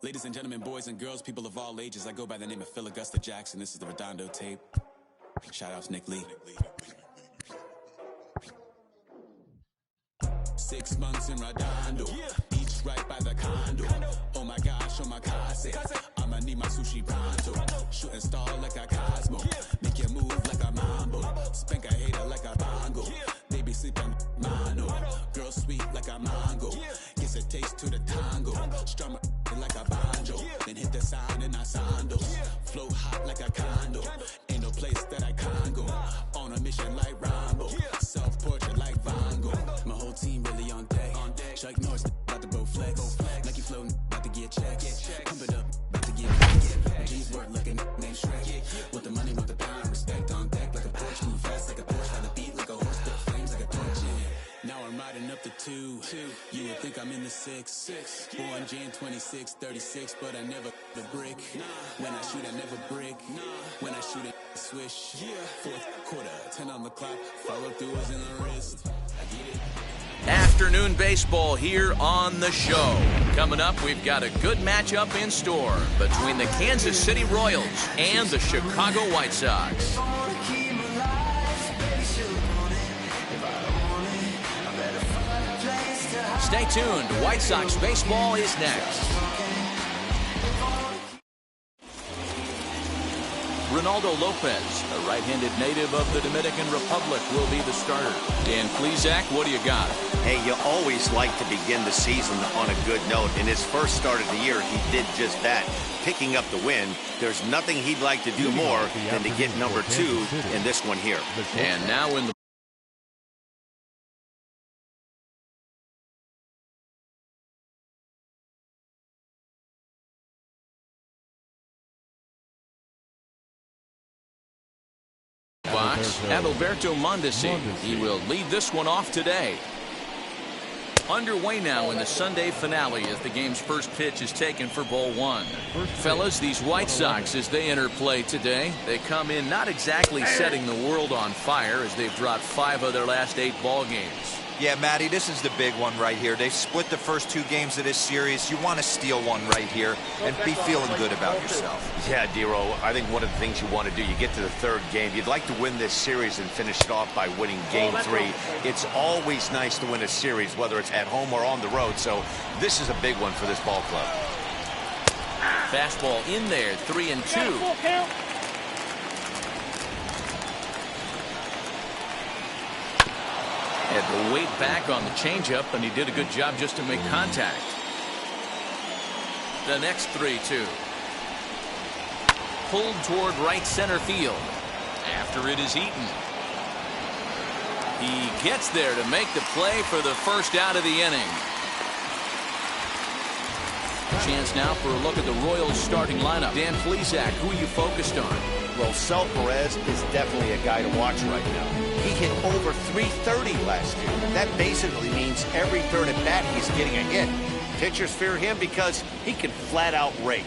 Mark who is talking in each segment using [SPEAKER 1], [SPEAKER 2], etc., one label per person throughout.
[SPEAKER 1] Ladies and gentlemen, boys and girls, people of all ages, I go by the name of Phil Augusta Jackson. This is the Redondo tape. Shout out to Nick Lee. 6 months in Redondo, each right by the condo. Oh my gosh, oh my casa, I'ma need my sushi pronto. Shooting star like a Cosmo, make you move like a mambo. Spank a hater like a bongo. They be sleeping mano. Girl sweet like a mango. Gets a taste to the tango. Strum like a banjo. Then hit the sound in our sandos. Flow hot like a condo. Ain't no place that I can't go. On a mission like Rambo. Self-portrait like Van Gogh. My whole team really on deck. Chuck Norris about to Bowflex. Nike floating about to get checks. Pump it up about to get back. G's work like a named Shrek. With the money, with the power, respect on deck like a Porsche. Move fast like a Porsche. By the beat like a horse. Spit flames like a torch. Now I'm riding up the 2. You would think I'm in the 6. Born Jan 26, 36, but I never the brick. When I shoot, I never brick. When I shoot, I swish. Fourth quarter, 10 on the clock. Follow through is in the wrist. I get it.
[SPEAKER 2] Afternoon baseball here on the show. Coming up, we've got a good matchup in store between the Kansas City Royals and the Chicago White Sox. Stay tuned. White Sox baseball is next. Ronaldo Lopez, a right-handed native of the Dominican Republic, will be the starter. Dan Plesac, what do you got?
[SPEAKER 3] Hey, you always like to begin the season on a good note. In his first start of the year, he did just that, picking up the win. There's nothing he'd like to do more than to get number 2 in this one here.
[SPEAKER 2] And now in the box, Adalberto Mondesi. He will lead this one off today. Underway now in the Sunday finale as the game's first pitch is taken for ball 1. Fellas, these White Sox, as they enter play today, they come in not exactly setting the world on fire as they've dropped 5 of their last 8 ball games.
[SPEAKER 4] Yeah, Matty, this is the big one right here. They've split the first 2 games of this series. You want to steal one right here and be feeling good about yourself.
[SPEAKER 3] Yeah, Dero, I think one of the things you want to do, you get to the 3rd game, you'd like to win this series and finish it off by winning game 3. It's always nice to win a series, whether it's at home or on the road, so this is a big one for this ball club.
[SPEAKER 2] Fastball in there, 3-2. Had to wait back on the changeup, and he did a good job just to make contact. The next 3-2. Pulled toward right center field. After it is Eaton. He gets there to make the play for the first out of the inning. Chance now for a look at the Royals starting lineup. Dan Plesac, who are you focused on?
[SPEAKER 3] Well, Sal Perez is definitely a guy to watch right now. He hit over .330 last year. That basically means every third at bat he's getting a hit. Pitchers fear him because he can flat out rake.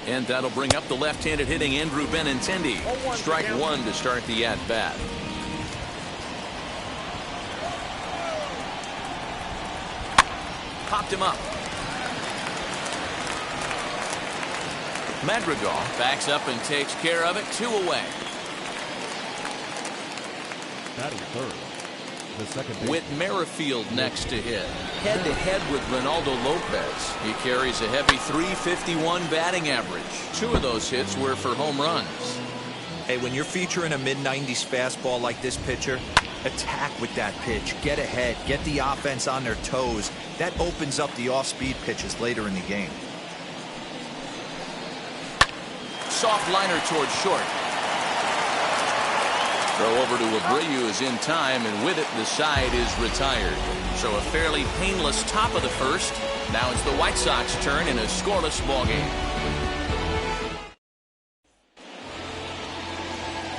[SPEAKER 2] And that'll bring up the left-handed hitting Andrew Benintendi. Strike 1 to start the at-bat. Popped him up. Madrigal backs up and takes care of it. 2 away.
[SPEAKER 5] Batting third, the second base.
[SPEAKER 2] Whit Merrifield next to hit. Head-to-head with Ronaldo Lopez. He carries a heavy .351 batting average. 2 of those hits were for home runs.
[SPEAKER 4] Hey, when you're featuring a mid-90s fastball like this pitcher, attack with that pitch. Get ahead. Get the offense on their toes. That opens up the off-speed pitches later in the game.
[SPEAKER 2] Soft liner towards short. Throw over to Abreu is in time, and with it, the side is retired. So a fairly painless top of the first. Now it's the White Sox turn in a scoreless ball game.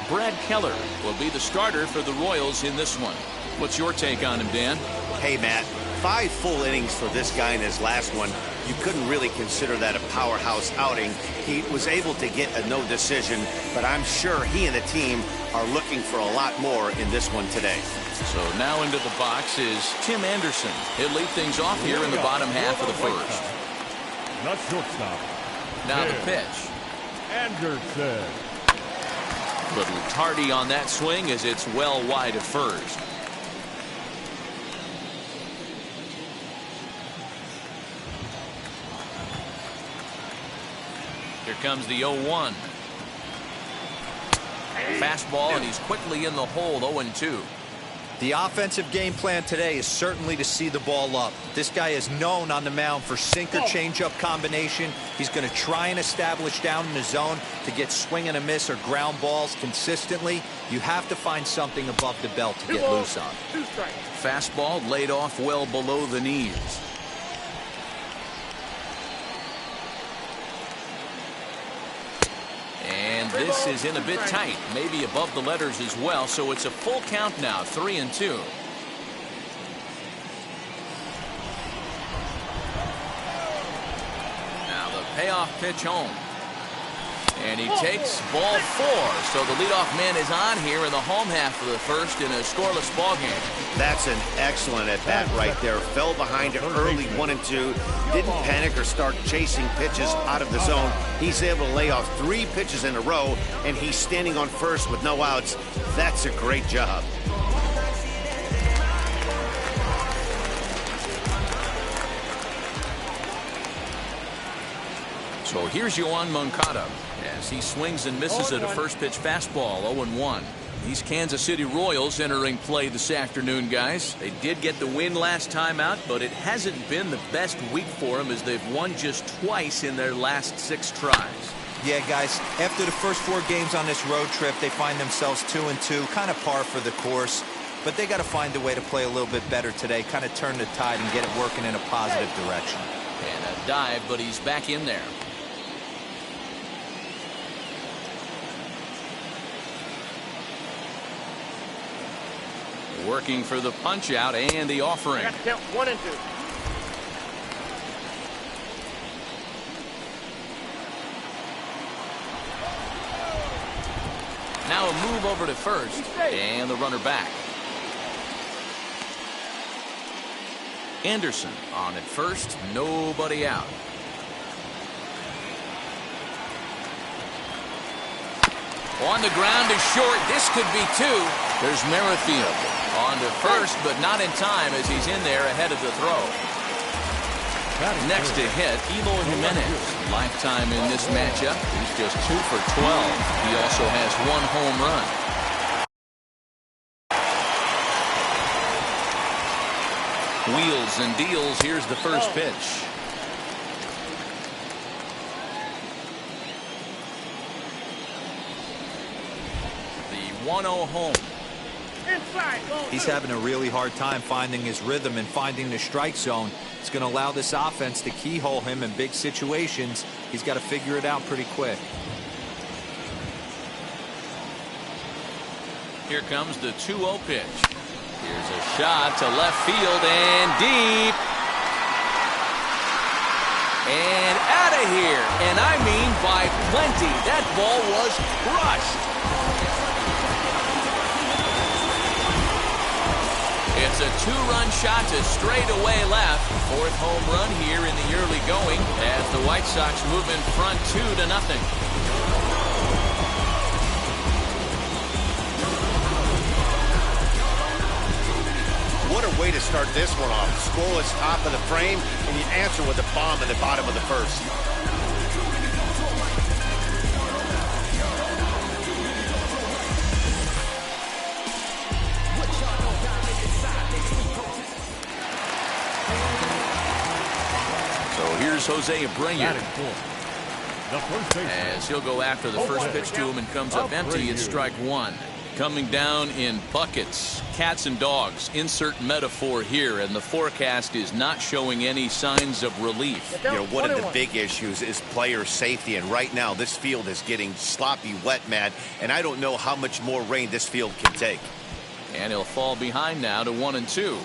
[SPEAKER 2] Brad Keller will be the starter for the Royals in this one. What's your take on him, Dan?
[SPEAKER 3] Hey, Matt, 5 full innings for this guy in his last one. You couldn't really consider that a powerhouse outing. He was able to get a no decision, but I'm sure he and the team are looking for a lot more in this one today.
[SPEAKER 2] So now into the box is Tim Anderson. He'll lead things off here in the bottom half of the first.
[SPEAKER 5] The shortstop.
[SPEAKER 2] Now the pitch.
[SPEAKER 5] Anderson.
[SPEAKER 2] Little tardy on that swing as it's well wide of first. Here comes the 0-1. Fastball, and he's quickly in the hole. 0-2.
[SPEAKER 4] The offensive game plan today is certainly to see the ball up. This guy is known on the mound for sinker changeup combination. He's going to try and establish down in the zone to get swing and a miss or ground balls consistently. You have to find something above the belt to get loose on.
[SPEAKER 2] Fastball laid off well below the knees. And this is in a bit tight, maybe above the letters as well, so it's a full count now, 3-2. Now the payoff pitch home. And he takes ball 4, so the leadoff man is on here in the home half of the first in a scoreless ball game.
[SPEAKER 3] That's an excellent at-bat right there. Fell behind early 1-2. Didn't panic or start chasing pitches out of the zone. He's able to lay off 3 pitches in a row, and he's standing on first with no outs. That's a great job.
[SPEAKER 2] So here's Yoan Moncada as he swings and misses at a first pitch fastball. 0-1. These Kansas City Royals entering play this afternoon, guys. They did get the win last time out, but it hasn't been the best week for them as they've won just twice in their last 6 tries.
[SPEAKER 4] Yeah, guys, after the first 4 games on this road trip, they find themselves 2-2, kind of par for the course. But they got to find a way to play a little bit better today, kind of turn the tide and get it working in a positive direction.
[SPEAKER 2] And a dive, but he's back in there. Working for the punch out and the offering.
[SPEAKER 6] 1-2.
[SPEAKER 2] Now a move over to first and the runner back. Anderson on at first, nobody out. On the ground to short. This could be 2. There's Merrifield on to first, but not in time as he's in there ahead of the throw. Next to hit, Eloy Jimenez. Lifetime in this matchup. He's just 2 for 12. He also has 1 home run. Wheels and deals. Here's the first pitch. The 1-0 home.
[SPEAKER 4] He's having a really hard time finding his rhythm and finding the strike zone. It's going to allow this offense to keyhole him in big situations. He's got to figure it out pretty quick.
[SPEAKER 2] Here comes the 2-0 pitch. Here's a shot to left field and deep. And out of here. And I mean by plenty. That ball was crushed. It's a 2-run shot to straightaway left. 4th home run here in the early going as the White Sox move in front 2-0.
[SPEAKER 3] What a way to start this one off. Scoreless top of the frame, and you answer with a bomb at the bottom of the first.
[SPEAKER 2] Here's Jose Abreu as he'll go after the first pitch to him and comes up empty. It's strike 1. Coming down in buckets, cats and dogs. Insert metaphor here, and the forecast is not showing any signs of relief.
[SPEAKER 3] You know, one of the big issues is player safety, and right now this field is getting sloppy wet, Matt, and I don't know how much more rain this field can take.
[SPEAKER 2] And he'll fall behind now to 1-2.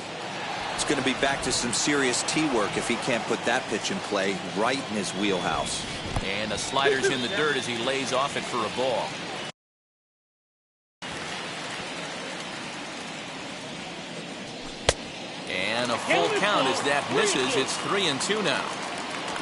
[SPEAKER 4] It's going to be back to some serious tee work if he can't put that pitch in play right in his wheelhouse.
[SPEAKER 2] And the slider's in the dirt as he lays off it for a ball. And a full count as that misses. It's 3-2 now.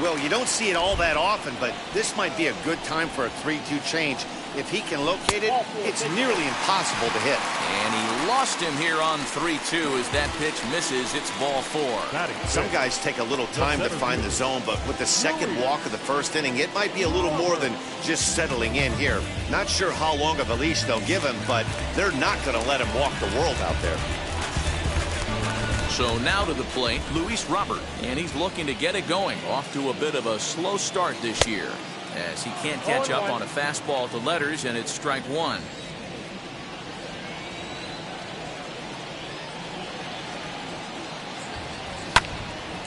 [SPEAKER 3] Well, you don't see it all that often, but this might be a good time for a 3-2 change. If he can locate it, it's nearly impossible to hit.
[SPEAKER 2] And he lost him here on 3-2 as that pitch misses. It's ball 4.
[SPEAKER 3] Some guys take a little time to find the zone, but with the second walk of the first inning, it might be a little more than just settling in here. Not sure how long of a leash they'll give him, but they're not going to let him walk the world out there.
[SPEAKER 2] So now to the plate, Luis Robert, and he's looking to get it going. Off to a bit of a slow start this year, as he can't catch up on a fastball to letters, and it's strike 1.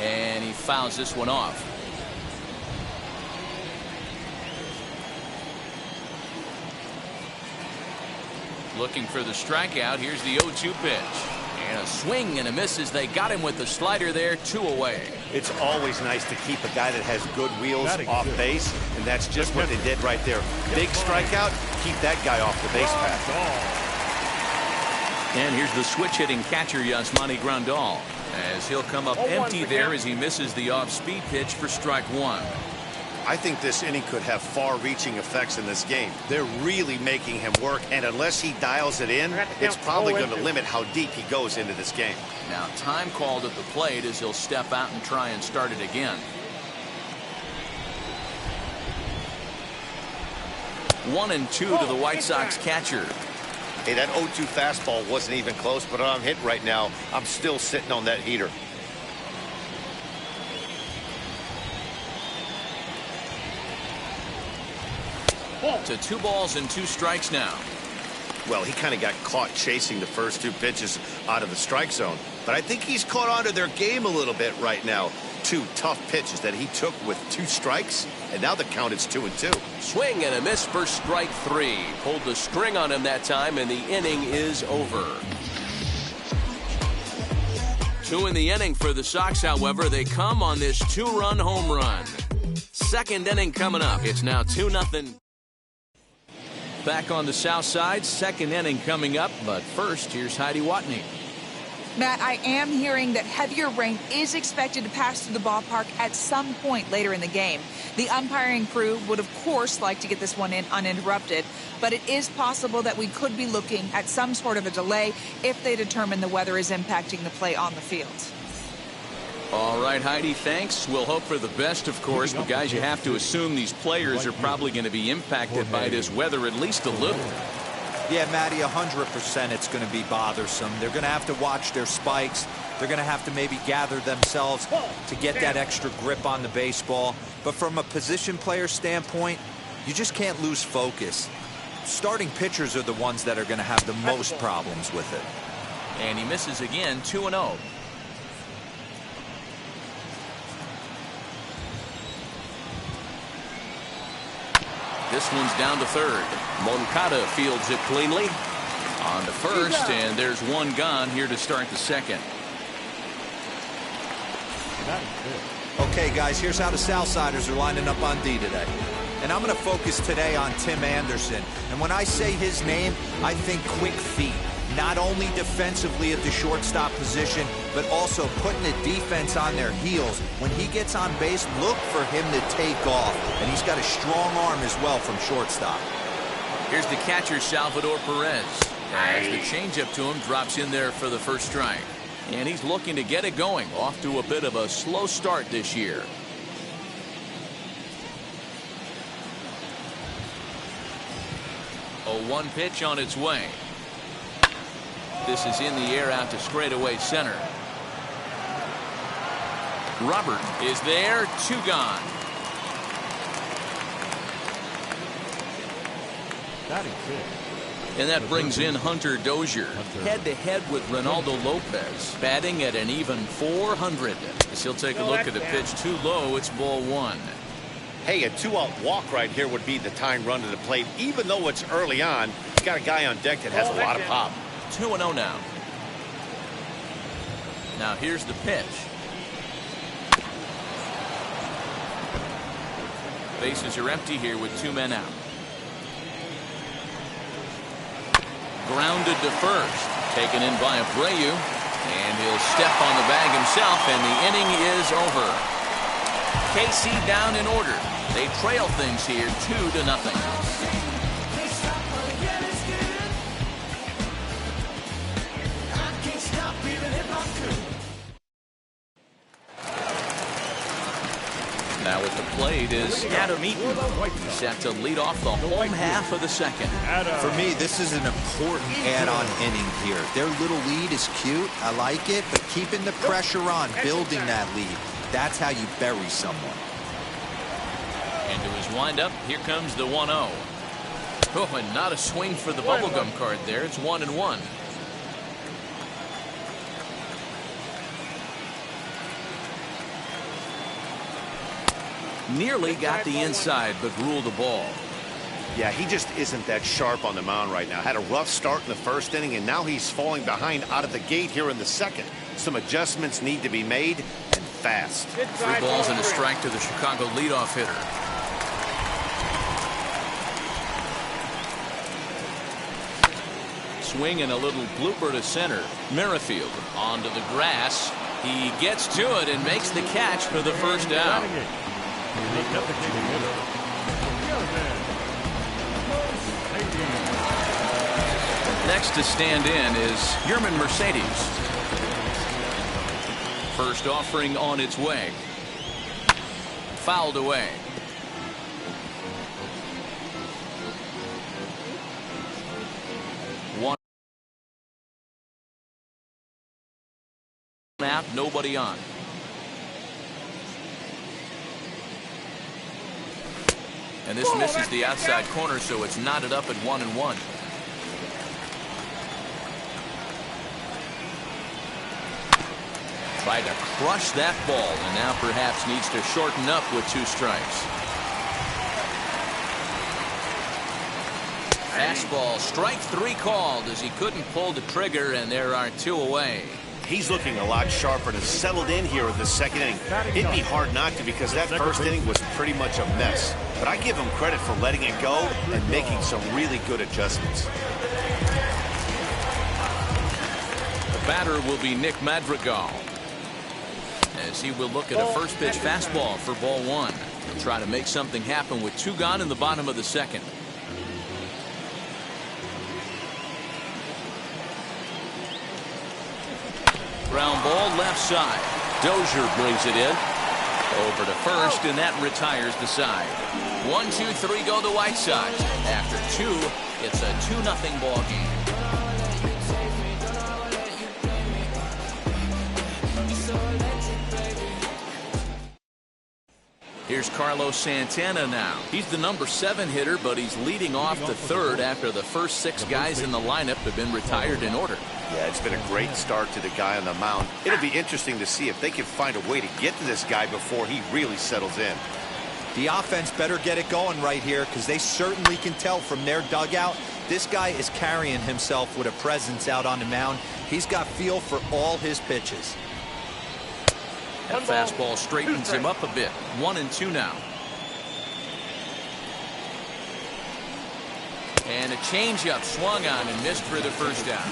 [SPEAKER 2] And he fouls this one off. Looking for the strikeout. Here's the 0-2 pitch. And a swing and a miss as they got him with the slider there, 2 away.
[SPEAKER 3] It's always nice to keep a guy that has good wheels off base, and that's just what they did right there. Big strikeout, keep that guy off the base path.
[SPEAKER 2] And here's the switch-hitting catcher, Yasmani Grandal, as he'll come up empty there as he misses the off-speed pitch for strike 1.
[SPEAKER 3] I think this inning could have far-reaching effects in this game. They're really making him work, and unless he dials it in, it's probably going to limit how deep he goes into this game.
[SPEAKER 2] Now, time called at the plate as he'll step out and try and start it again. 1-2 to the White Sox catcher.
[SPEAKER 3] Hey, that 0-2 fastball wasn't even close, but I'm hit right now. I'm still sitting on that heater.
[SPEAKER 2] To 2 balls and 2 strikes now.
[SPEAKER 3] Well, he kind of got caught chasing the first 2 pitches out of the strike zone. But I think he's caught on to their game a little bit right now. 2 tough pitches that he took with 2 strikes, and now the count is 2-2.
[SPEAKER 6] Swing and a miss for strike 3. Pulled the string on him that time, and the inning is over.
[SPEAKER 2] 2 in the inning for the Sox, however. They come on this 2-run home run. Second inning coming up. It's now 2-0. Back on the south side, second inning coming up, but first, here's Heidi Watney.
[SPEAKER 7] Matt, I am hearing that heavier rain is expected to pass through the ballpark at some point later in the game. The umpiring crew would, of course, like to get this one in uninterrupted, but it is possible that we could be looking at some sort of a delay if they determine the weather is impacting the play on the field.
[SPEAKER 2] All right, Heidi, thanks. We'll hope for the best, of course, but guys, you have to assume these players are probably going to be impacted by this weather at least a little.
[SPEAKER 4] Yeah, Matty, 100% it's going to be bothersome. They're going to have to watch their spikes. They're going to have to maybe gather themselves to get that extra grip on the baseball. But from a position player standpoint, you just can't lose focus. Starting pitchers are the ones that are going to have the most problems with it.
[SPEAKER 2] And he misses again, 2-0. This one's down to third.
[SPEAKER 6] Moncada fields it cleanly.
[SPEAKER 2] On to first, and there's one gone here to start the second.
[SPEAKER 4] Okay, guys, here's how the Southsiders are lining up on D today. And I'm going to focus today on Tim Anderson. And when I say his name, I think quick feet. Not only defensively at the shortstop position, but also putting the defense on their heels. When he gets on base, look for him to take off. And he's got a strong arm as well from shortstop.
[SPEAKER 2] Here's the catcher, Salvador Perez. As the changeup to him drops in there for the first strike. And he's looking to get it going. Off to a bit of a slow start this year. A 1 pitch on its way. This is in the air out to straightaway center. Robert is there, 2 gone. And that brings in Hunter Dozier, head-to-head with Ronaldo Lopez, batting at an even 400. As he'll take a look at the pitch too low, it's ball 1.
[SPEAKER 3] Hey, a 2-out walk right here would be the tying run to the plate. Even though it's early on, he's got a guy on deck that has a lot of pop.
[SPEAKER 2] 2-0 now. Now here's the pitch. Bases are empty here with 2 men out. Grounded to first. Taken in by Abreu. And he'll step on the bag himself, and the inning is over. KC down in order. They trail things here 2-0. Now at the plate is Adam Eaton. He's set to lead off the home half of the second.
[SPEAKER 4] For me, this is an important add-on inning here. Their little lead is cute. I like it, but keeping the pressure on, building that lead, that's how you bury someone.
[SPEAKER 2] Into his windup, here comes the 1-0. Oh, and not a swing for the bubblegum card there. It's 1-1. Nearly got the inside, but ruled the ball.
[SPEAKER 3] Yeah, he just isn't that sharp on the mound right now. Had a rough start in the first inning, and now he's falling behind out of the gate here in the second. Some adjustments need to be made, and fast.
[SPEAKER 2] 3 balls and a strike to the Chicago leadoff hitter. Swing and a little blooper to center. Merrifield onto the grass. He gets to it and makes the catch for the first down. Next to stand in is Yermin Mercedes. First offering on its way. Fouled away. One out, nobody on. And this misses the outside corner, so it's knotted up at 1-1. Tried to crush that ball, and now perhaps needs to shorten up with 2 strikes. Fastball, strike 3 called as he couldn't pull the trigger, and there are 2 away.
[SPEAKER 3] He's looking a lot sharper and has settled in here in the second inning. It'd be hard not to, because that first inning was pretty much a mess. But I give him credit for letting it go and making some really good adjustments.
[SPEAKER 2] The batter will be Nick Madrigal, as he will look at a first pitch fastball for ball 1. He'll try to make something happen with 2 gone in the bottom of the second. Ground ball left side. Dozier brings it in. Over to first, and that retires the side. 1, 2, 3 go the White Sox. After 2, it's a 2-0 ball game. Here's Carlos Santana now. He's the number 7 hitter, but he's leading off the 3rd after the first 6 guys in the lineup have been retired in order.
[SPEAKER 3] Yeah, it's been a great start to the guy on the mound. It'll be interesting to see if they can find a way to get to this guy before he really settles in.
[SPEAKER 4] The offense better get it going right here, because they certainly can tell from their dugout this guy is carrying himself with a presence out on the mound. He's got feel for all his pitches.
[SPEAKER 2] That fastball straightens him up a bit. 1-2 now. And a changeup swung on and missed for the first down.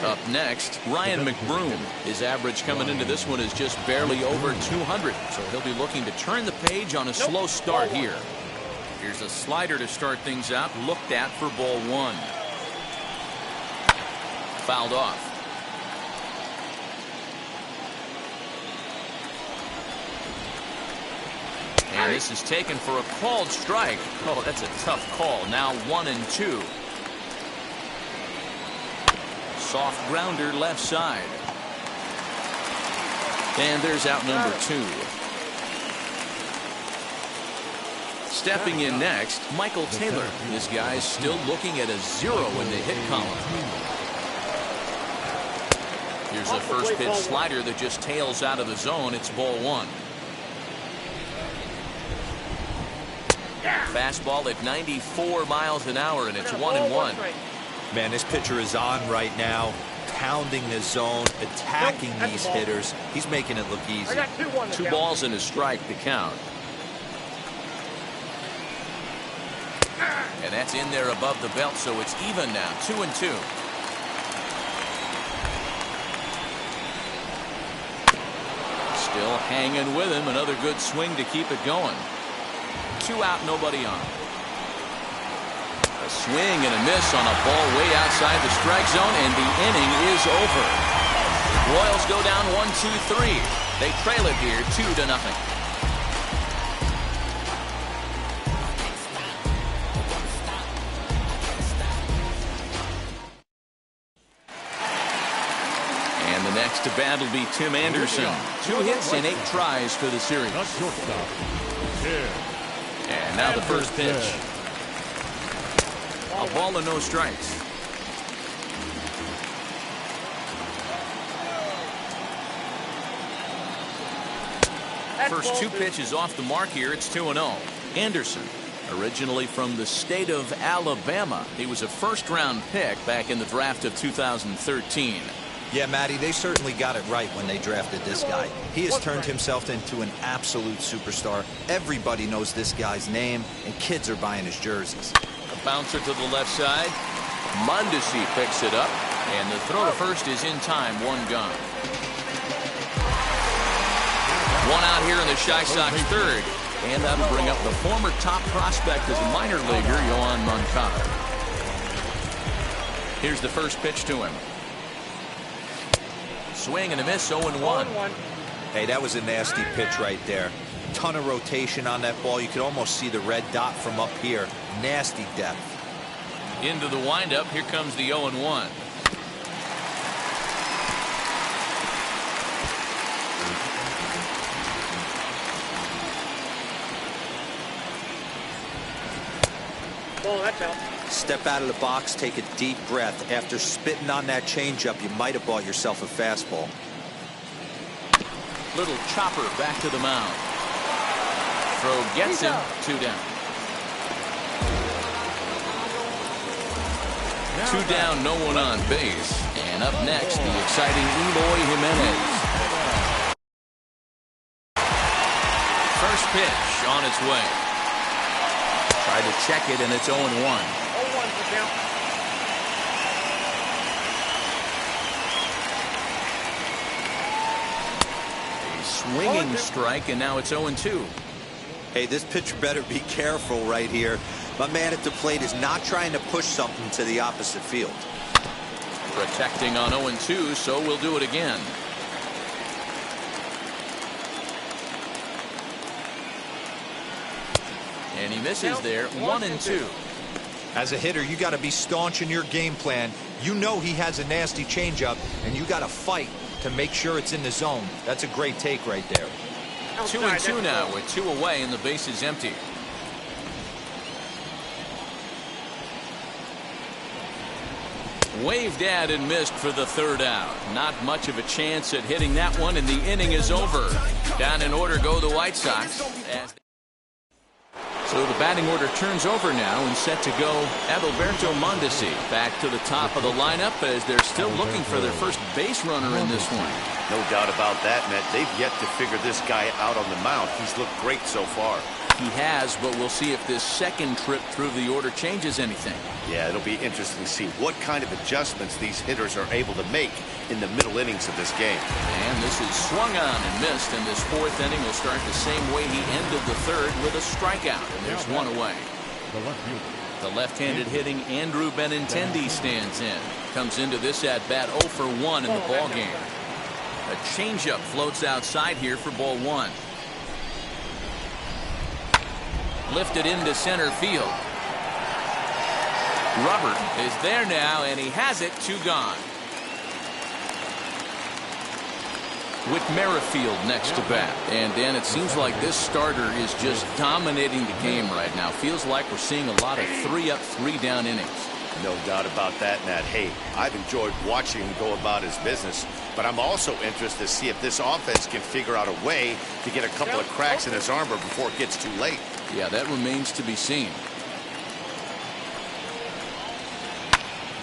[SPEAKER 2] Up next, Ryan McBroom. His average coming into this one is just barely over 200, so he'll be looking to turn the page on a slow start here. Here's a slider to start things out, looked at for ball 1. Fouled off. And this is taken for a called strike. Oh, that's a tough call. Now 1-2. Soft grounder left side. And there's out number 2. Stepping in next, Michael Taylor. This guy's still looking at a 0 in the hit column. Here's a first pitch slider that just tails out of the zone. It's ball 1. Fastball at 94 miles an hour, and it's 1-1.
[SPEAKER 4] Man, this pitcher is on right now, pounding the zone, attacking these hitters. He's making it look easy.
[SPEAKER 2] 2 balls and a strike to count. And that's in there above the belt, so it's even now, 2-2. Still hanging with him. Another good swing to keep it going. 2 out, nobody on. A swing and a miss on a ball way outside the strike zone, and the inning is over. Royals go down 1-2-3. They trail it here 2-0. And the next to bat will be Tim Anderson. 2 hits and 8 tries for the series. And now the first pitch. A ball and no strikes. First 2 pitches off the mark here. It's 2-0. Anderson, originally from the state of Alabama. He was a first-round pick back in the draft of 2013.
[SPEAKER 4] Yeah, Matty, they certainly got it right when they drafted this guy. He has turned himself into an absolute superstar. Everybody knows this guy's name, and kids are buying his jerseys.
[SPEAKER 2] A bouncer to the left side. Mondesi picks it up, and the throw to first is in time. 1 gone. 1 out here in the Chi Sox third, and that'll bring up the former top prospect as a minor leaguer, Yoan Moncada. Here's the first pitch to him. Swing and a miss, 0-1.
[SPEAKER 4] Hey, that was a nasty pitch right there. Ton of rotation on that ball. You could almost see the red dot from up here. Nasty depth.
[SPEAKER 2] Into the windup. Here comes the 0-1.
[SPEAKER 8] That's out.
[SPEAKER 4] Step out of the box, take a deep breath. After spitting on that changeup, you might have bought yourself a fastball.
[SPEAKER 2] Little chopper back to the mound. Throw gets him. 2 down. 2 down, no one on base. And up next, the exciting Eloy Jimenez. First pitch on its way. Tried to check it, and it's 0-1. A swinging strike, and now it's 0-2.
[SPEAKER 4] Hey, this pitcher better be careful right here. My man at the plate is not trying to push something to the opposite field.
[SPEAKER 2] Protecting on 0-2, so we'll do it again. And he misses there. 1-2.
[SPEAKER 4] As a hitter, you got to be staunch in your game plan. You know he has a nasty changeup, and you got to fight to make sure it's in the zone. That's a great take right there.
[SPEAKER 2] 2-2 now with 2 away, and the base is empty. Waved at and missed for the 3rd out. Not much of a chance at hitting that one, and the inning is over. Down in order go the White Sox. So the batting order turns over now, and set to go Adalberto Mondesi back to the top of the lineup as they're still looking for their first base runner in this one.
[SPEAKER 3] No doubt about that, Matt. They've yet to figure this guy out on the mound. He's looked great so far.
[SPEAKER 2] He has, but we'll see if this second trip through the order changes anything.
[SPEAKER 3] Yeah, it'll be interesting to see what kind of adjustments these hitters are able to make in the middle innings of this game.
[SPEAKER 2] And this is swung on and missed, and this 4th inning will start the same way he ended the 3rd, with a strikeout, and there's 1 away. The left-handed hitting Andrew Benintendi stands in. Comes into this at-bat 0 for 1 in the ballgame. A changeup floats outside here for ball 1. Lifted into center field. Robert is there now, and he has it. 2 gone. With Merrifield next to bat. And Dan, it seems like this starter is just dominating the game right now. Feels like we're seeing a lot of 3-up, 3-down innings.
[SPEAKER 3] No doubt about that, Matt. Hey, I've enjoyed watching him go about his business, but I'm also interested to see if this offense can figure out a way to get a couple of cracks in his armor before it gets too late.
[SPEAKER 2] Yeah, that remains to be seen.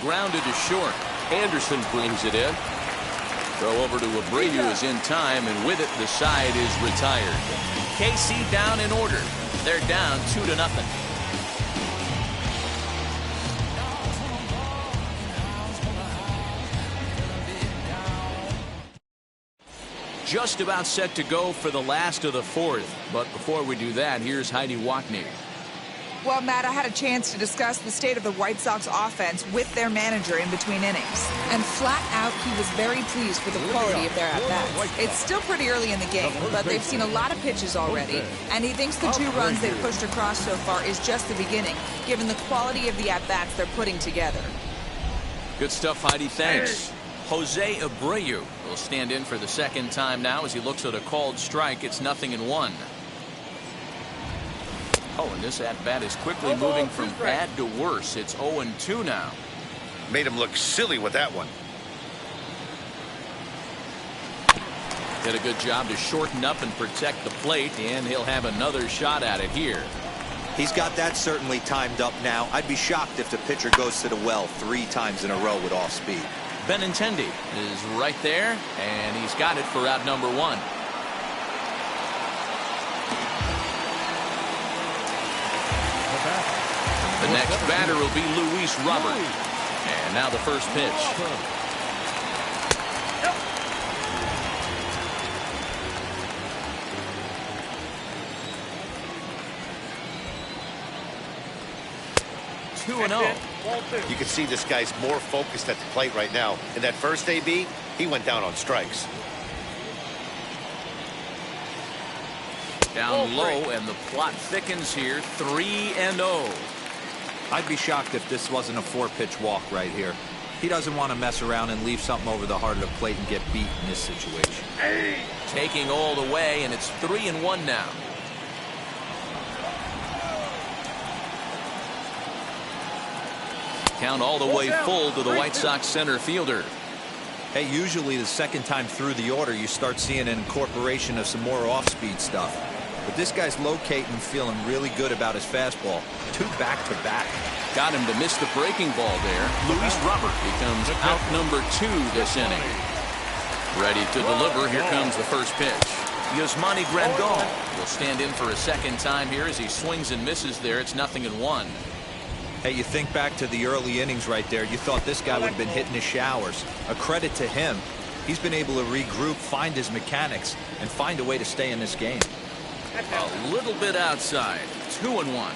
[SPEAKER 2] Grounded to short. Anderson brings it in. Throw over to Abreu is in time, and with it, the side is retired. KC down in order. They're down 2-0. just about set to go for the last of the fourth. But before we do that, here's Heidi Wackney.
[SPEAKER 7] Well, Matt, I had a chance to discuss the state of the White Sox offense with their manager in between innings. And flat out, he was very pleased with the quality of their at-bats. It's still pretty early in the game, but they've seen a lot of pitches already. And he thinks the 2 runs they've pushed across so far is just the beginning, given the quality of the at-bats they're putting together.
[SPEAKER 2] Good stuff, Heidi. Thanks. Jose Abreu will stand in for the second time now as he looks at a called strike. It's 0-1. Oh, and this at-bat is quickly moving from bad to worse. It's 0-2 now.
[SPEAKER 3] Made him look silly with that one.
[SPEAKER 2] Did a good job to shorten up and protect the plate, and he'll have another shot at it here.
[SPEAKER 4] He's got that certainly timed up now. I'd be shocked if the pitcher goes to the well 3 times in a row with off speed.
[SPEAKER 2] Benintendi is right there, and he's got it for out number 1. The next batter will be Luis Robert. And now the first pitch. Two and 0.
[SPEAKER 3] You can see this guy's more focused at the plate right now. In that first AB, he went down on strikes.
[SPEAKER 2] Down low, and the plot thickens here. 3-0.
[SPEAKER 4] I'd be shocked if this wasn't a 4-pitch walk right here. He doesn't want to mess around and leave something over the heart of the plate and get beat in this situation.
[SPEAKER 2] Taking all the way, and it's 3-1 now. Count all the way full to the White Sox center fielder.
[SPEAKER 4] Hey, usually the second time through the order, you start seeing an incorporation of some more off-speed stuff. But this guy's locating and feeling really good about his fastball. 2 back-to-back.
[SPEAKER 2] Got him to miss the breaking ball there. Luis Robert becomes out number 2 this inning. Ready to deliver. Here comes the first pitch. Yasmani Grandal will stand in for a second time here as he swings and misses there. It's 0-1.
[SPEAKER 4] Hey, you think back to the early innings right there. You thought this guy would have been hitting his showers. A credit to him. He's been able to regroup, find his mechanics, and find a way to stay in this game.
[SPEAKER 2] A little bit outside. 2-1.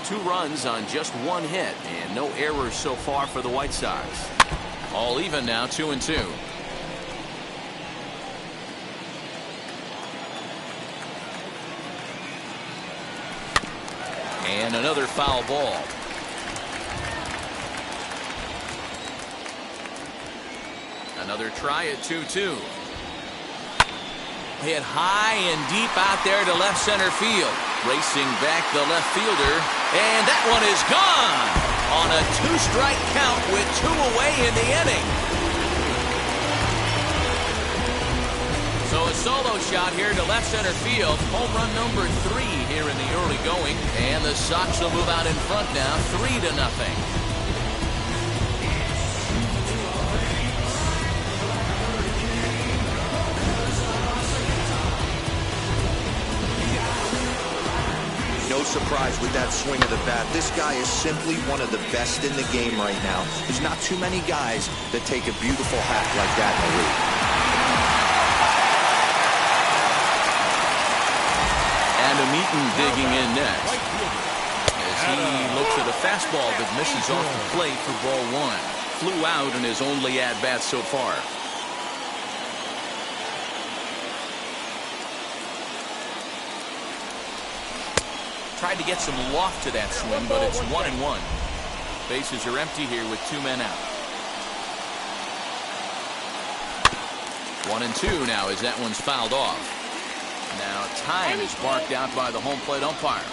[SPEAKER 2] 2 runs on just 1 hit, and no errors so far for the White Sox. All even now, 2-2. And another foul ball. Another try at 2-2. Hit high and deep out there to left center field. Racing back the left fielder. And that one is gone on a 2-strike count with 2 away in the inning. So a solo shot here to left center field. Home run number 3 here in the early going. And the Sox will move out in front now, 3-0.
[SPEAKER 4] No surprise with that swing of the bat. This guy is simply one of the best in the game right now. There's not too many guys that take a beautiful hack like that in the league.
[SPEAKER 2] Adam Eaton digging in next as he looks at a fastball that misses off the plate for ball 1. Flew out in his only at-bat so far. Tried to get some loft to that swing, but it's 1-1. Bases are empty here with 2 men out. 1-2 now as that one's fouled off. Now time is marked out by the home plate umpire.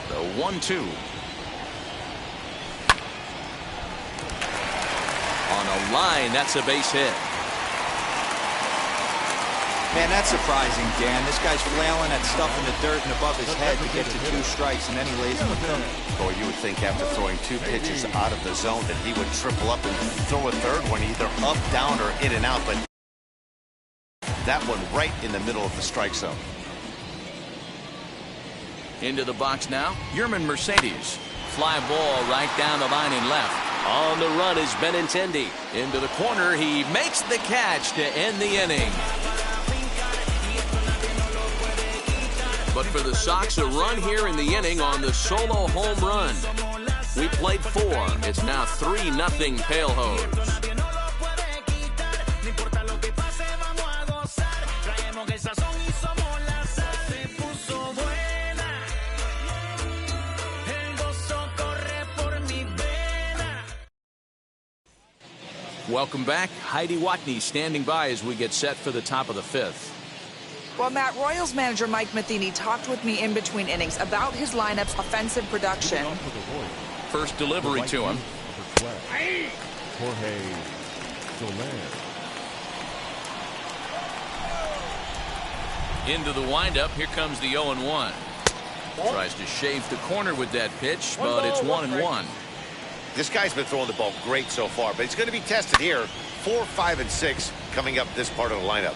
[SPEAKER 2] The 1-2. On a line, that's a base hit.
[SPEAKER 4] Man, that's surprising, Dan. This guy's flailing at stuff in the dirt and above his head to get to 2 strikes, and then he lays in the dirt.
[SPEAKER 3] Or you would think after throwing 2 pitches out of the zone that he would triple up and throw a third one either up, down, or in and out, but that one right in the middle of the strike zone.
[SPEAKER 2] Into the box now, Yerman Mercedes. Fly ball right down the line in left.
[SPEAKER 6] On the run is Benintendi.
[SPEAKER 2] Into the corner, he makes the catch to end the inning. But for the Sox, a run here in the inning on the solo home run. We played 4. It's now 3-0 Pale Hose. Welcome back. Heidi Watney standing by as we get set for the top of the 5th.
[SPEAKER 7] Well, Matt, Royals manager Mike Matheny talked with me in between innings about his lineup's offensive production.
[SPEAKER 2] First delivery to him.
[SPEAKER 5] Jorge Soler.
[SPEAKER 2] Into the windup. Here comes the 0-1. Tries to shave the corner with that pitch, but it's 1-1.
[SPEAKER 3] This guy's been throwing the ball great so far, but he's going to be tested here. 4, 5, and 6 coming up this part of the lineup.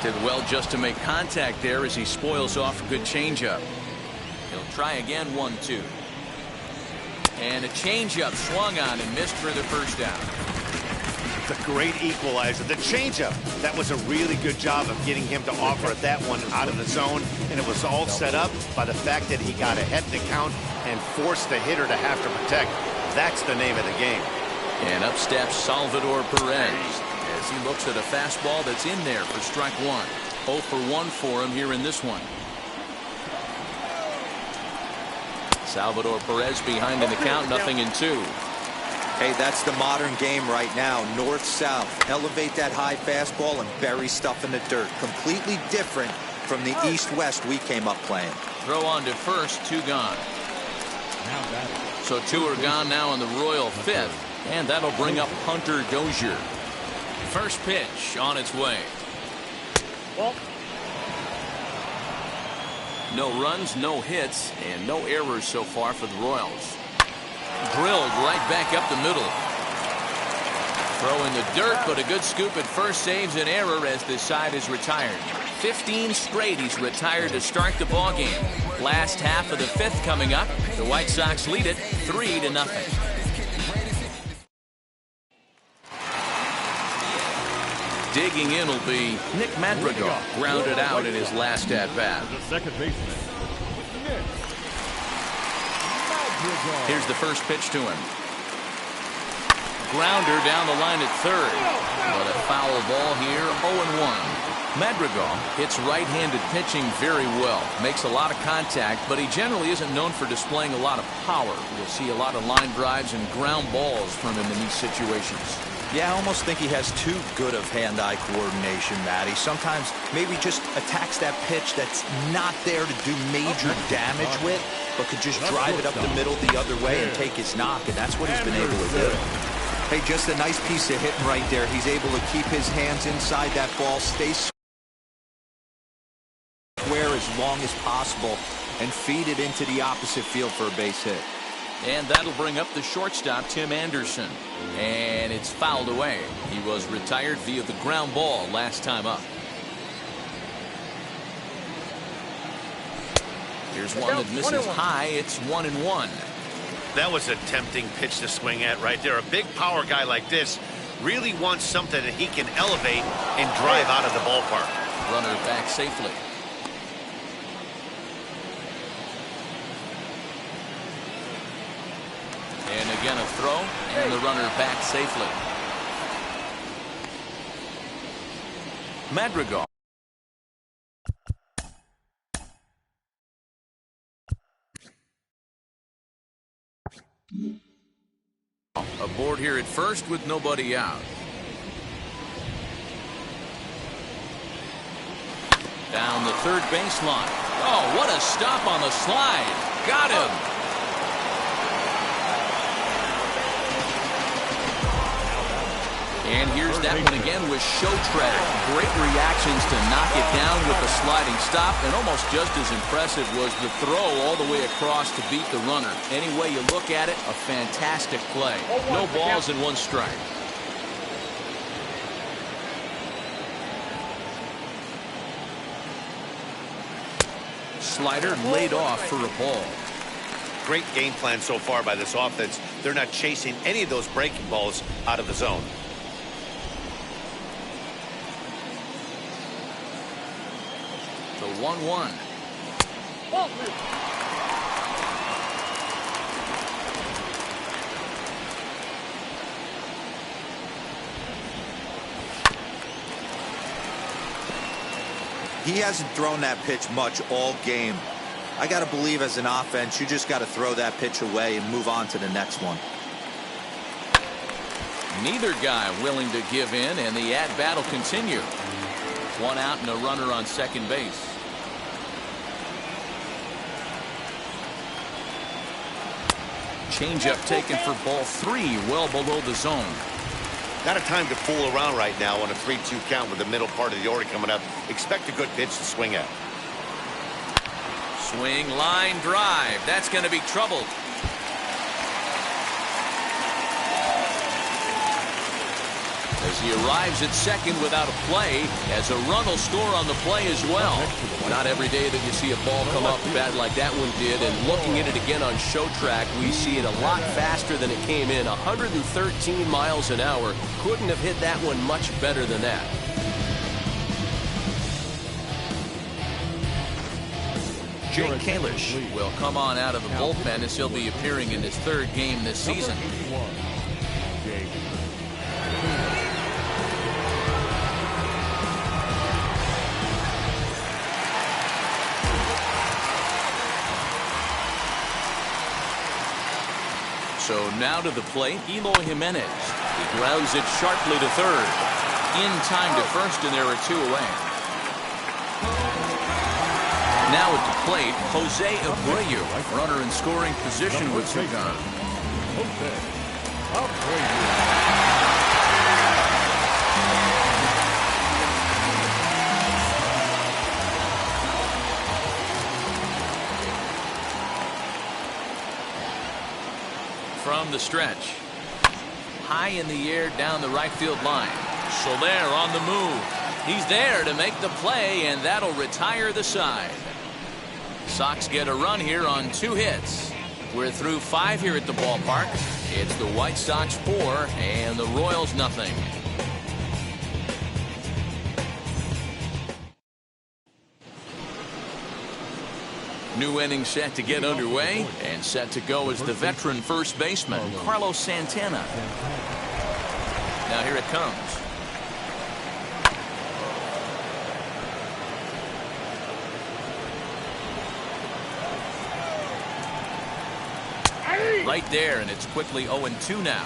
[SPEAKER 2] Did well just to make contact there as he spoils off a good changeup. He'll try again, 1-2. And a changeup swung on and missed for the first down.
[SPEAKER 3] The great equalizer, the changeup. That was a really good job of getting him to offer at that one out of the zone, and it was all set up by the fact that he got ahead in the count and forced the hitter to have to protect. That's the name of the game.
[SPEAKER 2] And up steps Salvador Perez as he looks at a fastball that's in there for strike 1. 0 for 1 for him here in this one. Salvador Perez behind in the count, 0-2.
[SPEAKER 4] Hey, that's the modern game right now. North-south. Elevate that high fastball and bury stuff in the dirt. Completely different from the east-west we came up playing.
[SPEAKER 2] Throw on to first, 2 gone. So 2 are gone now in the Royal 5th. And that'll bring up Hunter Dozier. First pitch on its way. No runs, no hits, and no errors so far for the Royals. Drilled right back up the middle. Throw in the dirt, but a good scoop at first saves an error as this side is retired. 15 straight he's retired to start the ballgame. Last half of the 5th coming up. The White Sox lead it 3-0. Digging in will be Nick Madrigal, grounded out in his last at-bat.
[SPEAKER 5] The second baseman.
[SPEAKER 2] Here's the first pitch to him. Grounder down the line at third. But a foul ball here, 0-1. Madrigal hits right-handed pitching very well. Makes a lot of contact, but he generally isn't known for displaying a lot of power. You'll see a lot of line drives and ground balls from him in these situations.
[SPEAKER 4] Yeah, I almost think he has too good of hand-eye coordination, Matty. Sometimes maybe just attacks that pitch that's not there to do major damage with, but could just drive it up the middle the other way and take his knock, and that's what he's been able to do. Hey, just a nice piece of hitting right there. He's able to keep his hands inside that ball, stay square as long as possible, and feed it into the opposite field for a base hit.
[SPEAKER 2] And that'll bring up the shortstop, Tim Anderson. And it's fouled away. He was retired via the ground ball last time up. Here's one that misses high. It's 1-1.
[SPEAKER 3] That was a tempting pitch to swing at right there. A big power guy like this really wants something that he can elevate and drive out of the ballpark.
[SPEAKER 2] Runner back safely. And again a throw, and the runner back safely. Madrigal. Aboard here at first with nobody out. Down the third baseline. Oh, what a stop on the slide. Got him. And here's that one again with Showtread. Great reactions to knock it down with a sliding stop, and almost just as impressive was the throw all the way across to beat the runner. Any way you look at it, a fantastic play. No balls and 1 strike. slider laid off for a ball.
[SPEAKER 3] Great game plan so far by this offense. They're not chasing any of those breaking balls out of the zone.
[SPEAKER 2] The 1-1.
[SPEAKER 4] He hasn't thrown that pitch much all game. I got to believe as an offense, you just got to throw that pitch away and move on to the next one.
[SPEAKER 2] Neither guy willing to give in, and the at-bat will continue. One out and a runner on second base. Changeup taken for ball 3, well below the zone.
[SPEAKER 3] Not a time to fool around right now on a 3-2 count with the middle part of the order coming up. Expect a good pitch to swing at.
[SPEAKER 2] Swing, line drive. That's going to be trouble. As he arrives at second without a play, as a run will score on the play as well. Not every day that you see a ball come up bad like that one did, and looking at it again on show track, we see it a lot faster than it came in. 113 miles an hour. Couldn't have hit that one much better than that. Jake Kalish will come on out of the bullpen as he'll be appearing in his third game this season. So now to the plate, Eloy Jimenez. He grounds it sharply to third. In time to first, and there are 2 away. Now at the plate, Jose Abreu, runner in scoring position with 2 gone. From the stretch, high in the air down the right field line. Soler on the move. He's there to make the play, and that'll retire the side. Sox get a run here on 2 hits. We're through 5 here at the ballpark. It's the White Sox 4 and the Royals nothing. New inning set to get underway, and set to go is the veteran first baseman, Carlos Santana. Now here it comes. Right there, and it's quickly 0-2 now.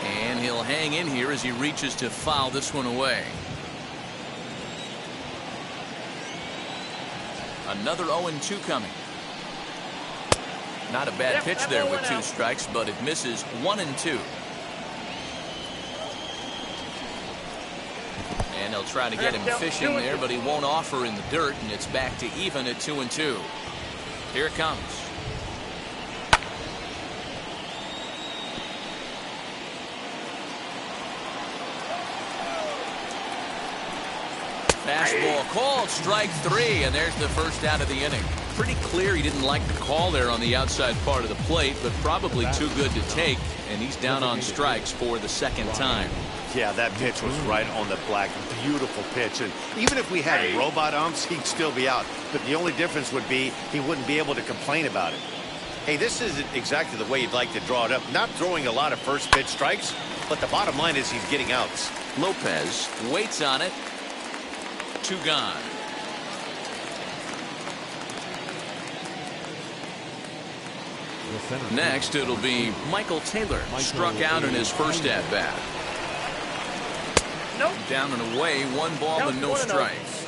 [SPEAKER 2] And he'll hang in here as he reaches to foul this one away. Another 0-2 coming. Not a bad pitch there with 2 strikes, but it misses 1-2. And they'll try to get him fishing there, but he won't offer in the dirt, and it's back to even at 2-2. Here it comes. Fastball called, strike 3, and there's the first out of the inning. Pretty clear he didn't like the call there on the outside part of the plate, but probably too good to take, and he's down on strikes for the second time.
[SPEAKER 3] Yeah, that pitch was right on the black. Beautiful pitch. And even if we had robot umps, he'd still be out. But the only difference would be he wouldn't be able to complain about it. Hey, this isn't exactly the way you'd like to draw it up. Not throwing a lot of first pitch strikes, but the bottom line is he's getting outs.
[SPEAKER 2] Lopez waits on it. 2 gone. Next, it'll be Michael Taylor. Struck out in his first at-bat.
[SPEAKER 8] Nope.
[SPEAKER 2] Down and away, 1 ball and no strikes.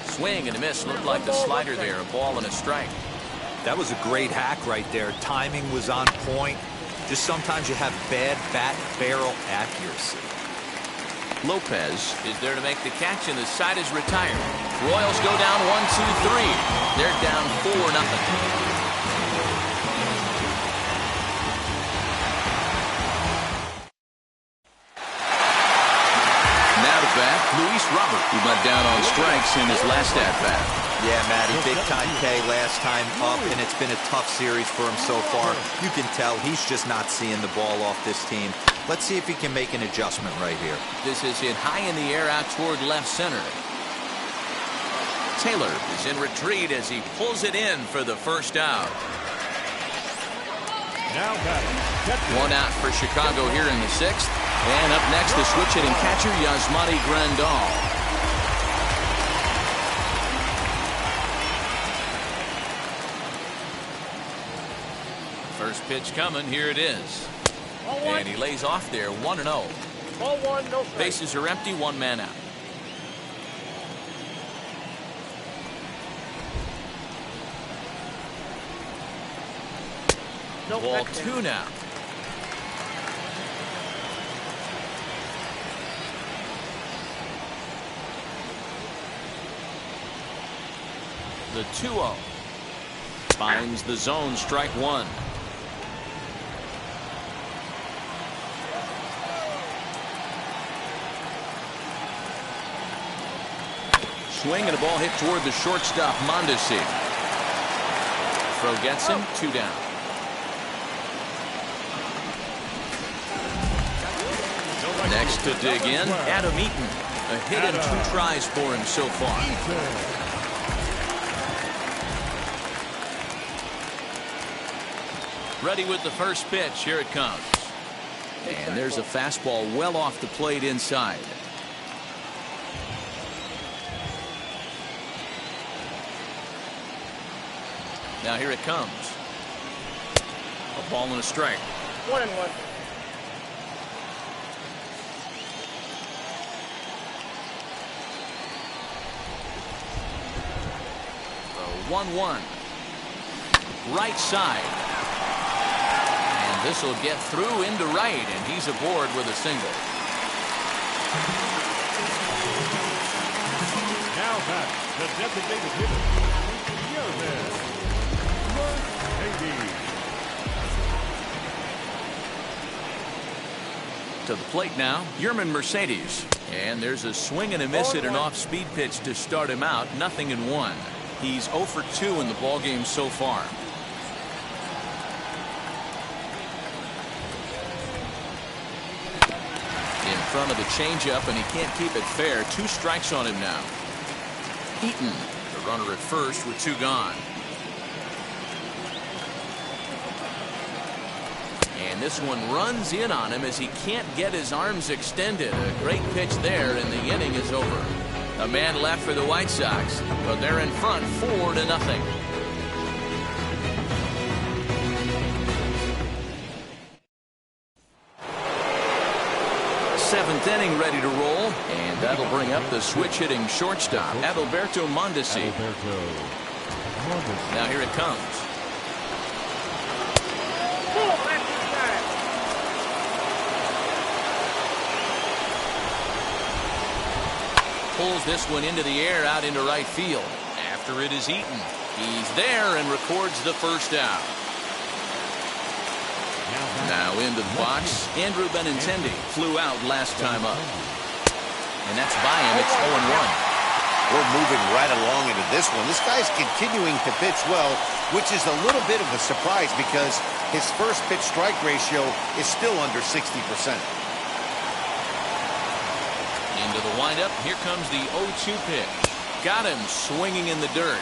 [SPEAKER 2] Swing and a miss. Looked like the slider there. A ball and a strike.
[SPEAKER 4] That was a great hack right there. Timing was on point. Just sometimes you have bad bat barrel accuracy.
[SPEAKER 2] Lopez is there to make the catch, and the side is retired. Royals go down 1-2-3. They're down 4-0. Luis Robert, who went down on strikes in his last at-bat.
[SPEAKER 4] Yeah, Matty, big-time K last time up, and it's been a tough series for him so far. You can tell he's just not seeing the ball off this team. Let's see if he can make an adjustment right here.
[SPEAKER 2] This is hit high in the air out toward left center. Taylor is in retreat as he pulls it in for the first out.
[SPEAKER 5] Now batting.
[SPEAKER 2] One out for Chicago here in the sixth. And up next, the switch hitting catcher, Yasmani Grandal. First pitch coming. Here it is. And he lays off there, 1-0.
[SPEAKER 8] Ball one, no strike.
[SPEAKER 2] Bases are empty, one man out.
[SPEAKER 8] No,
[SPEAKER 2] Ball
[SPEAKER 8] that's
[SPEAKER 2] 2 now. The 2-0. Finds the zone, strike one. Swing and a ball hit toward the shortstop, Mondesi. Throw gets him, 2 down. Next to dig in, Adam Eaton. A hit and 2 tries for him so far. Ready with the first pitch. Here it comes. And there's a fastball well off the plate inside. Now here it comes. A ball and a strike.
[SPEAKER 8] 1-1.
[SPEAKER 2] The 1-1. Right side. And this will get through into right, and he's aboard with a single.
[SPEAKER 5] Now back, the designated hitter, Yerman Mercedes.
[SPEAKER 2] To the plate now, Yerman Mercedes. And there's a swing and a miss at an off-speed pitch to start him out. 0-1. He's 0 for 2 in the ballgame so far. In front of the changeup, and he can't keep it fair. 2 strikes on him now. Eaton, the runner at first with 2 gone. And this one runs in on him as he can't get his arms extended. A great pitch there, and the inning is over. A man left for the White Sox, but they're in front 4-0. 7th inning ready to roll, and that'll bring up the switch hitting shortstop, Adalberto Mondesi. Now here it comes. Pulls this one into the air out into right field. After it is Eaton. He's there and records the first out. Now into the box, Andrew Benintendi flew out last time up. And that's by him. It's 0-1.
[SPEAKER 3] We're moving right along into this one. This guy's continuing to pitch well, which is a little bit of a surprise because his first pitch strike ratio is still under 60%.
[SPEAKER 2] Into the windup. Here comes the 0-2 pitch. Got him swinging in the dirt.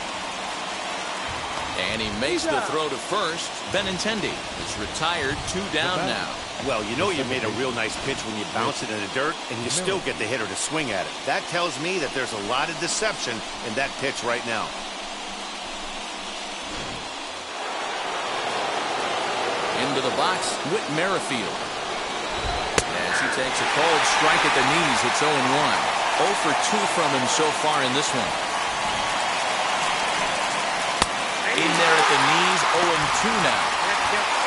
[SPEAKER 2] And he makes the throw to first. Benintendi is retired. 2 down now.
[SPEAKER 3] Well, you know you made a real nice pitch when you bounce it in the dirt and you still get the hitter to swing at it. That tells me that there's a lot of deception in that pitch right now.
[SPEAKER 2] Into the box, Whit Merrifield. As he takes a cold strike at the knees, it's 0-1. 0 for 2 from him so far in this one. In there at the knees, 0-2 now.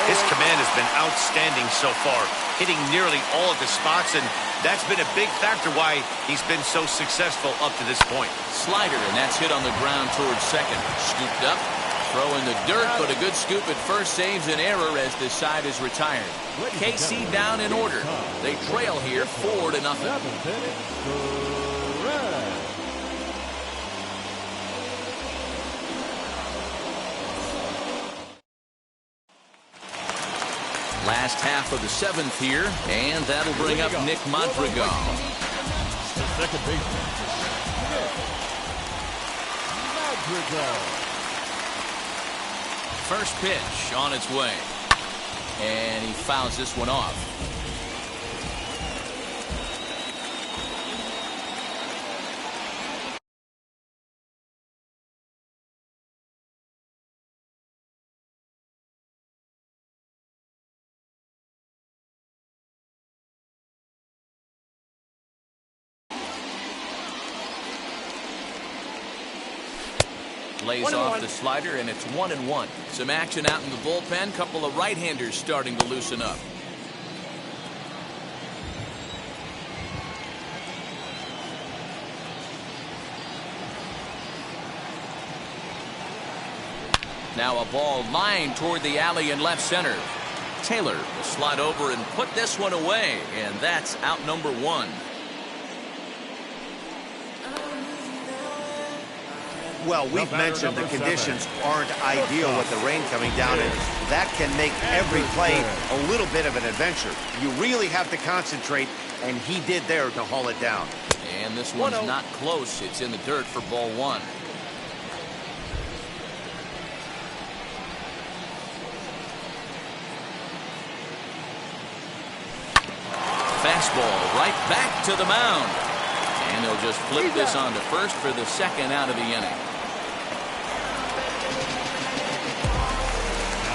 [SPEAKER 3] His command has been outstanding so far, hitting nearly all of the spots, and that's been a big factor why he's been so successful up to this point.
[SPEAKER 2] Slider, and that's hit on the ground towards second. Scooped up, throw in the dirt, but a good scoop at first saves an error as the side is retired. KC down in order. They trail here 4-0. Last half of the 7th here, and that'll bring up Nick Madrigal.
[SPEAKER 5] The second baseman. Madrigal.
[SPEAKER 2] First pitch on its way. And he fouls this one off. Lays off the slider, and it's 1-1. Some action out in the bullpen. Couple of right-handers starting to loosen up. Now a ball lined toward the alley in left center. Taylor will slide over and put this one away, and that's out number 1.
[SPEAKER 3] Well, we've mentioned the conditions aren't ideal with the rain coming down, and that can make every play a little bit of an adventure. You really have to concentrate, and he did there to haul it down.
[SPEAKER 2] And this one's not close. It's in the dirt for ball 1. Fastball right back to the mound. And they'll just flip this on to first for the second out of the inning.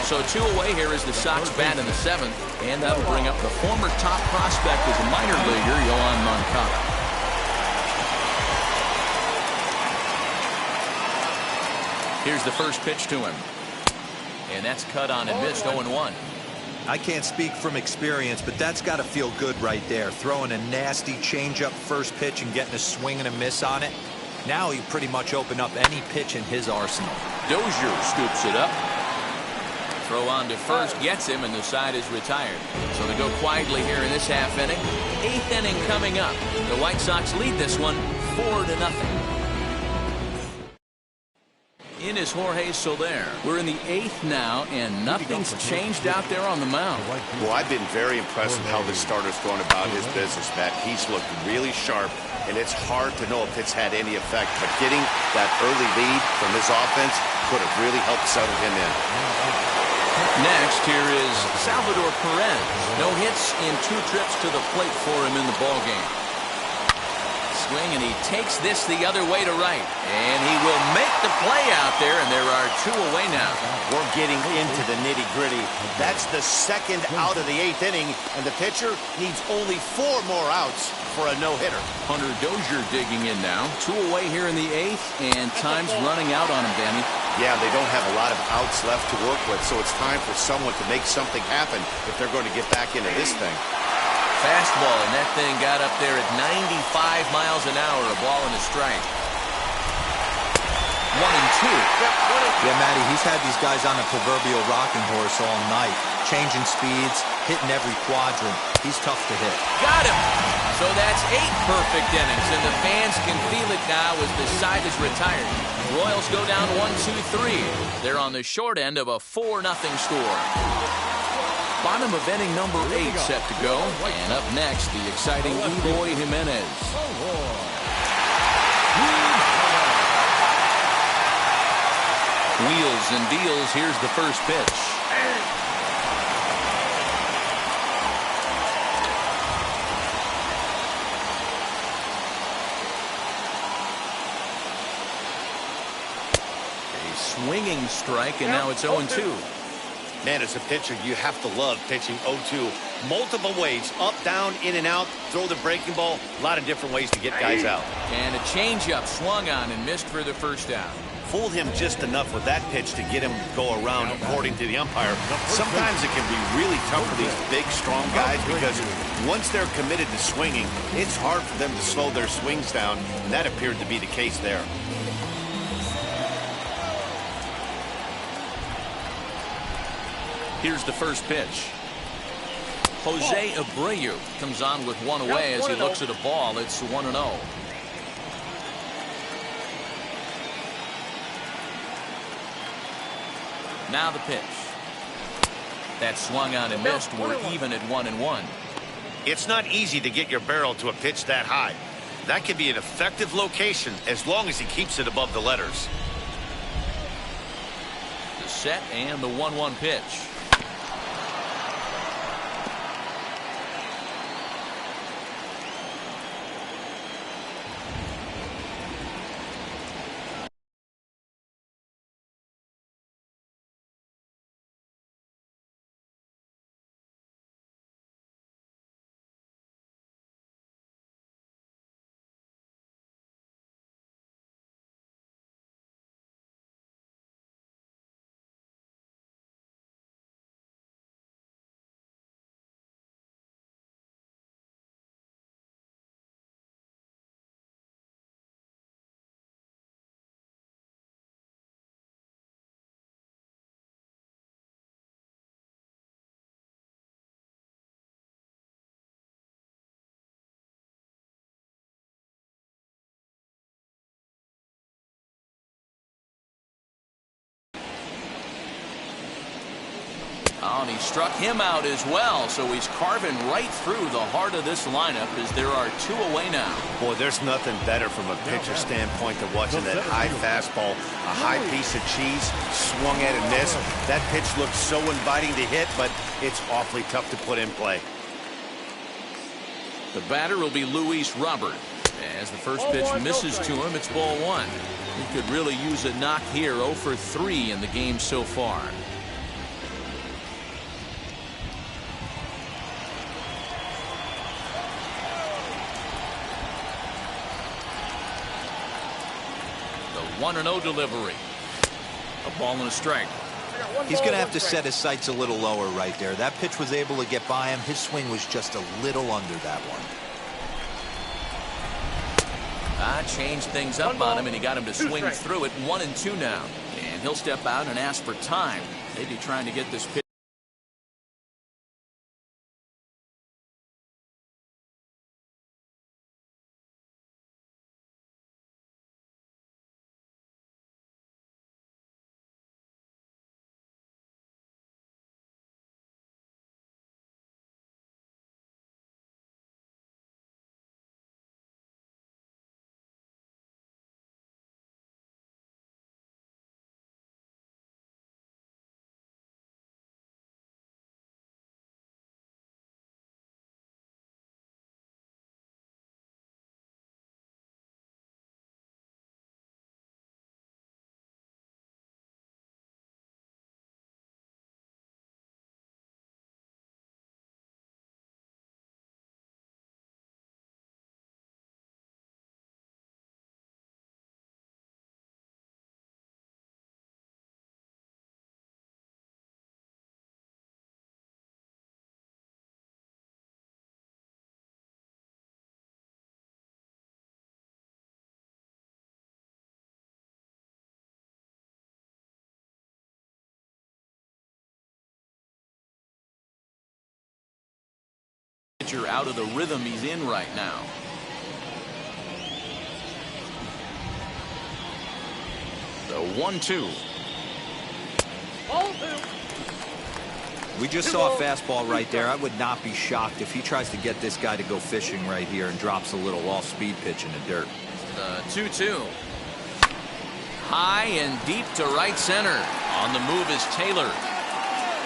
[SPEAKER 2] So 2 away here as the Sox bat in the 7th, and that'll bring up the former top prospect as a minor leaguer, Yoan Moncada. Here's the first pitch to him, and that's cut on and missed. 0-1.
[SPEAKER 4] I can't speak from experience, but that's got to feel good right there. Throwing a nasty changeup first pitch and getting a swing and a miss on it. Now he pretty much opened up any pitch in his arsenal.
[SPEAKER 2] Dozier scoops it up. Throw on to first gets him, and the side is retired. So they go quietly here in this half inning. 8th inning coming up. The White Sox lead this one 4-0. In is Jorge Soler. We're in the 8th now, and nothing's changed out there on the mound.
[SPEAKER 3] Well, I've been very impressed with how this starter's going about his business, Matt. He's looked really sharp, and it's hard to know if it's had any effect. But getting that early lead from his offense could have really helped settle him in.
[SPEAKER 2] Next, here is Salvador Perez. No hits in 2 trips to the plate for him in the ballgame. Swing, and he takes this the other way to right. And he will make the play out there, and there are 2 away now.
[SPEAKER 3] We're getting into the nitty-gritty. That's the second out of the 8th inning, and the pitcher needs only 4 more outs for a no-hitter.
[SPEAKER 2] Hunter Dozier digging in now. 2 away here in the 8th, and time's running out on him, Danny.
[SPEAKER 3] Yeah, they don't have a lot of outs left to work with, so it's time for someone to make something happen if they're going to get back into this thing.
[SPEAKER 2] Fastball, and that thing got up there at 95 miles an hour, a ball and a strike. 1-2.
[SPEAKER 4] Yeah, Matty, he's had these guys on a proverbial rocking horse all night. Changing speeds, hitting every quadrant. He's tough to hit.
[SPEAKER 2] Got him! So that's 8 perfect innings, and the fans can feel it now as the side is retired. Royals go down 1-2-3. They're on the short end of a 4-0 score. Bottom of inning number 8 set to go. And up next, the exciting Eloy Jimenez. Wheels and deals. Here's the first pitch. A swinging strike, and now it's 0-2.
[SPEAKER 3] Man, as a pitcher, you have to love pitching 0-2. Multiple ways, up, down, in and out, throw the breaking ball. A lot of different ways to get guys out.
[SPEAKER 2] And a changeup swung on and missed for the first out.
[SPEAKER 3] Fooled him just enough with that pitch to get him to go around, according to the umpire. Sometimes it can be really tough for these big, strong guys because once they're committed to swinging, it's hard for them to slow their swings down, and that appeared to be the case there.
[SPEAKER 2] Here's the first pitch. Jose Abreu comes on with 1 away as he looks at a ball. It's 1-0. Now the pitch. That swung on and missed. We're even at 1-1.
[SPEAKER 3] It's not easy to get your barrel to a pitch that high. That can be an effective location as long as he keeps it above the letters.
[SPEAKER 2] The set and the 1-1 pitch. Oh, and he struck him out as well, so he's carving right through the heart of this lineup as there are 2 away now.
[SPEAKER 3] Boy, there's nothing better from a pitcher standpoint than watching that high fastball, a high piece of cheese, swung at and missed. That pitch looked so inviting to hit, but it's awfully tough to put in play.
[SPEAKER 2] The batter will be Luis Robert. As the first pitch misses to him, it's ball 1. He could really use a knock here. 0 for 3 in the game so far. The 1-0 delivery. A ball and a strike.
[SPEAKER 4] He's going to have to set his sights a little lower right there. That pitch was able to get by him. His swing was just a little under that one.
[SPEAKER 2] Changed things up on him, and he got him to swing through it. 1-2 now. And he'll step out and ask for time. Maybe trying to get this pitch. Out of the rhythm he's in right now. The 1-2.
[SPEAKER 4] We just saw a fastball right there. I would not be shocked if he tries to get this guy to go fishing right here and drops a little off-speed pitch in the dirt.
[SPEAKER 2] The 2-2. High and deep to right center. On the move is Taylor.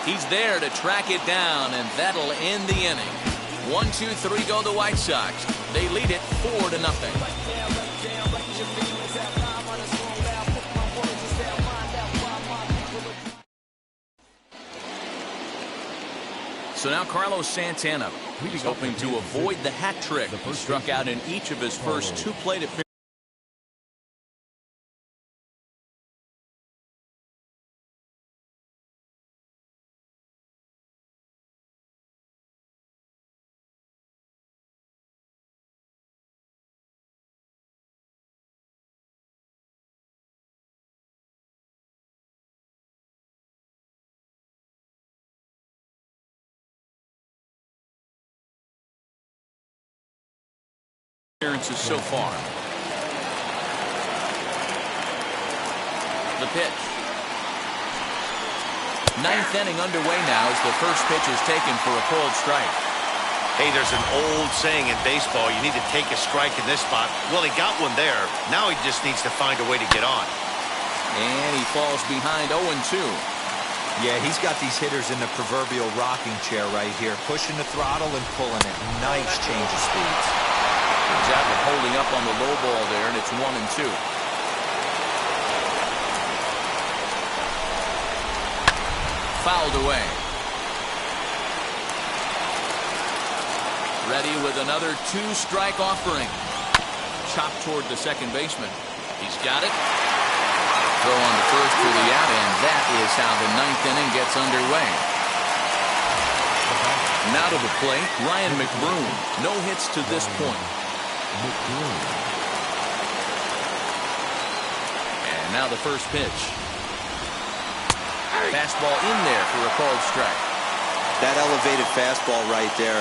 [SPEAKER 2] He's there to track it down, and that'll end the inning. 1-2-3 go the White Sox. They lead it 4-0. So now Carlos Santana. He's hoping to avoid the hat trick. He struck out in each of his first 2 plate appearances. So far. The pitch. Ninth inning underway now as the first pitch is taken for a called strike.
[SPEAKER 3] Hey, there's an old saying in baseball, you need to take a strike in this spot. Well, he got one there. Now he just needs to find a way to get on.
[SPEAKER 2] And he falls behind 0-2.
[SPEAKER 4] Yeah, he's got these hitters in the proverbial rocking chair right here, pushing the throttle and pulling it. Nice change of speeds.
[SPEAKER 2] Good job of holding up on the low ball there, and it's 1-2. Fouled away. Ready with another two-strike offering. Chopped toward the second baseman. He's got it. Throw on the first for the out, and that is how the ninth inning gets underway. Now to the plate, Ryan McBroom. No hits to this point. And now the first pitch. Fastball in there for a called strike.
[SPEAKER 4] That elevated fastball right there,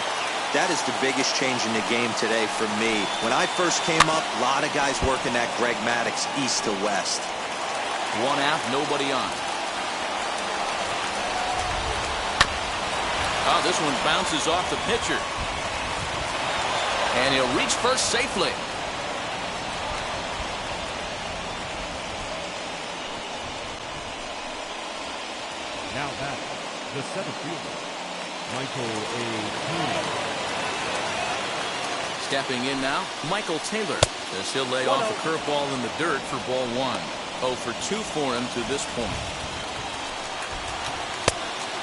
[SPEAKER 4] that is the biggest change in the game today for me. When I first came up, a lot of guys working that Greg Maddux east to west.
[SPEAKER 2] One out, nobody on. Oh, this one bounces off the pitcher. And he'll reach first safely.
[SPEAKER 5] Now back, the center fielder, Michael A. Keenan.
[SPEAKER 2] Stepping in now, Michael Taylor, as he'll lay off a curveball in the dirt for ball one. 0 for 2 for him to this point.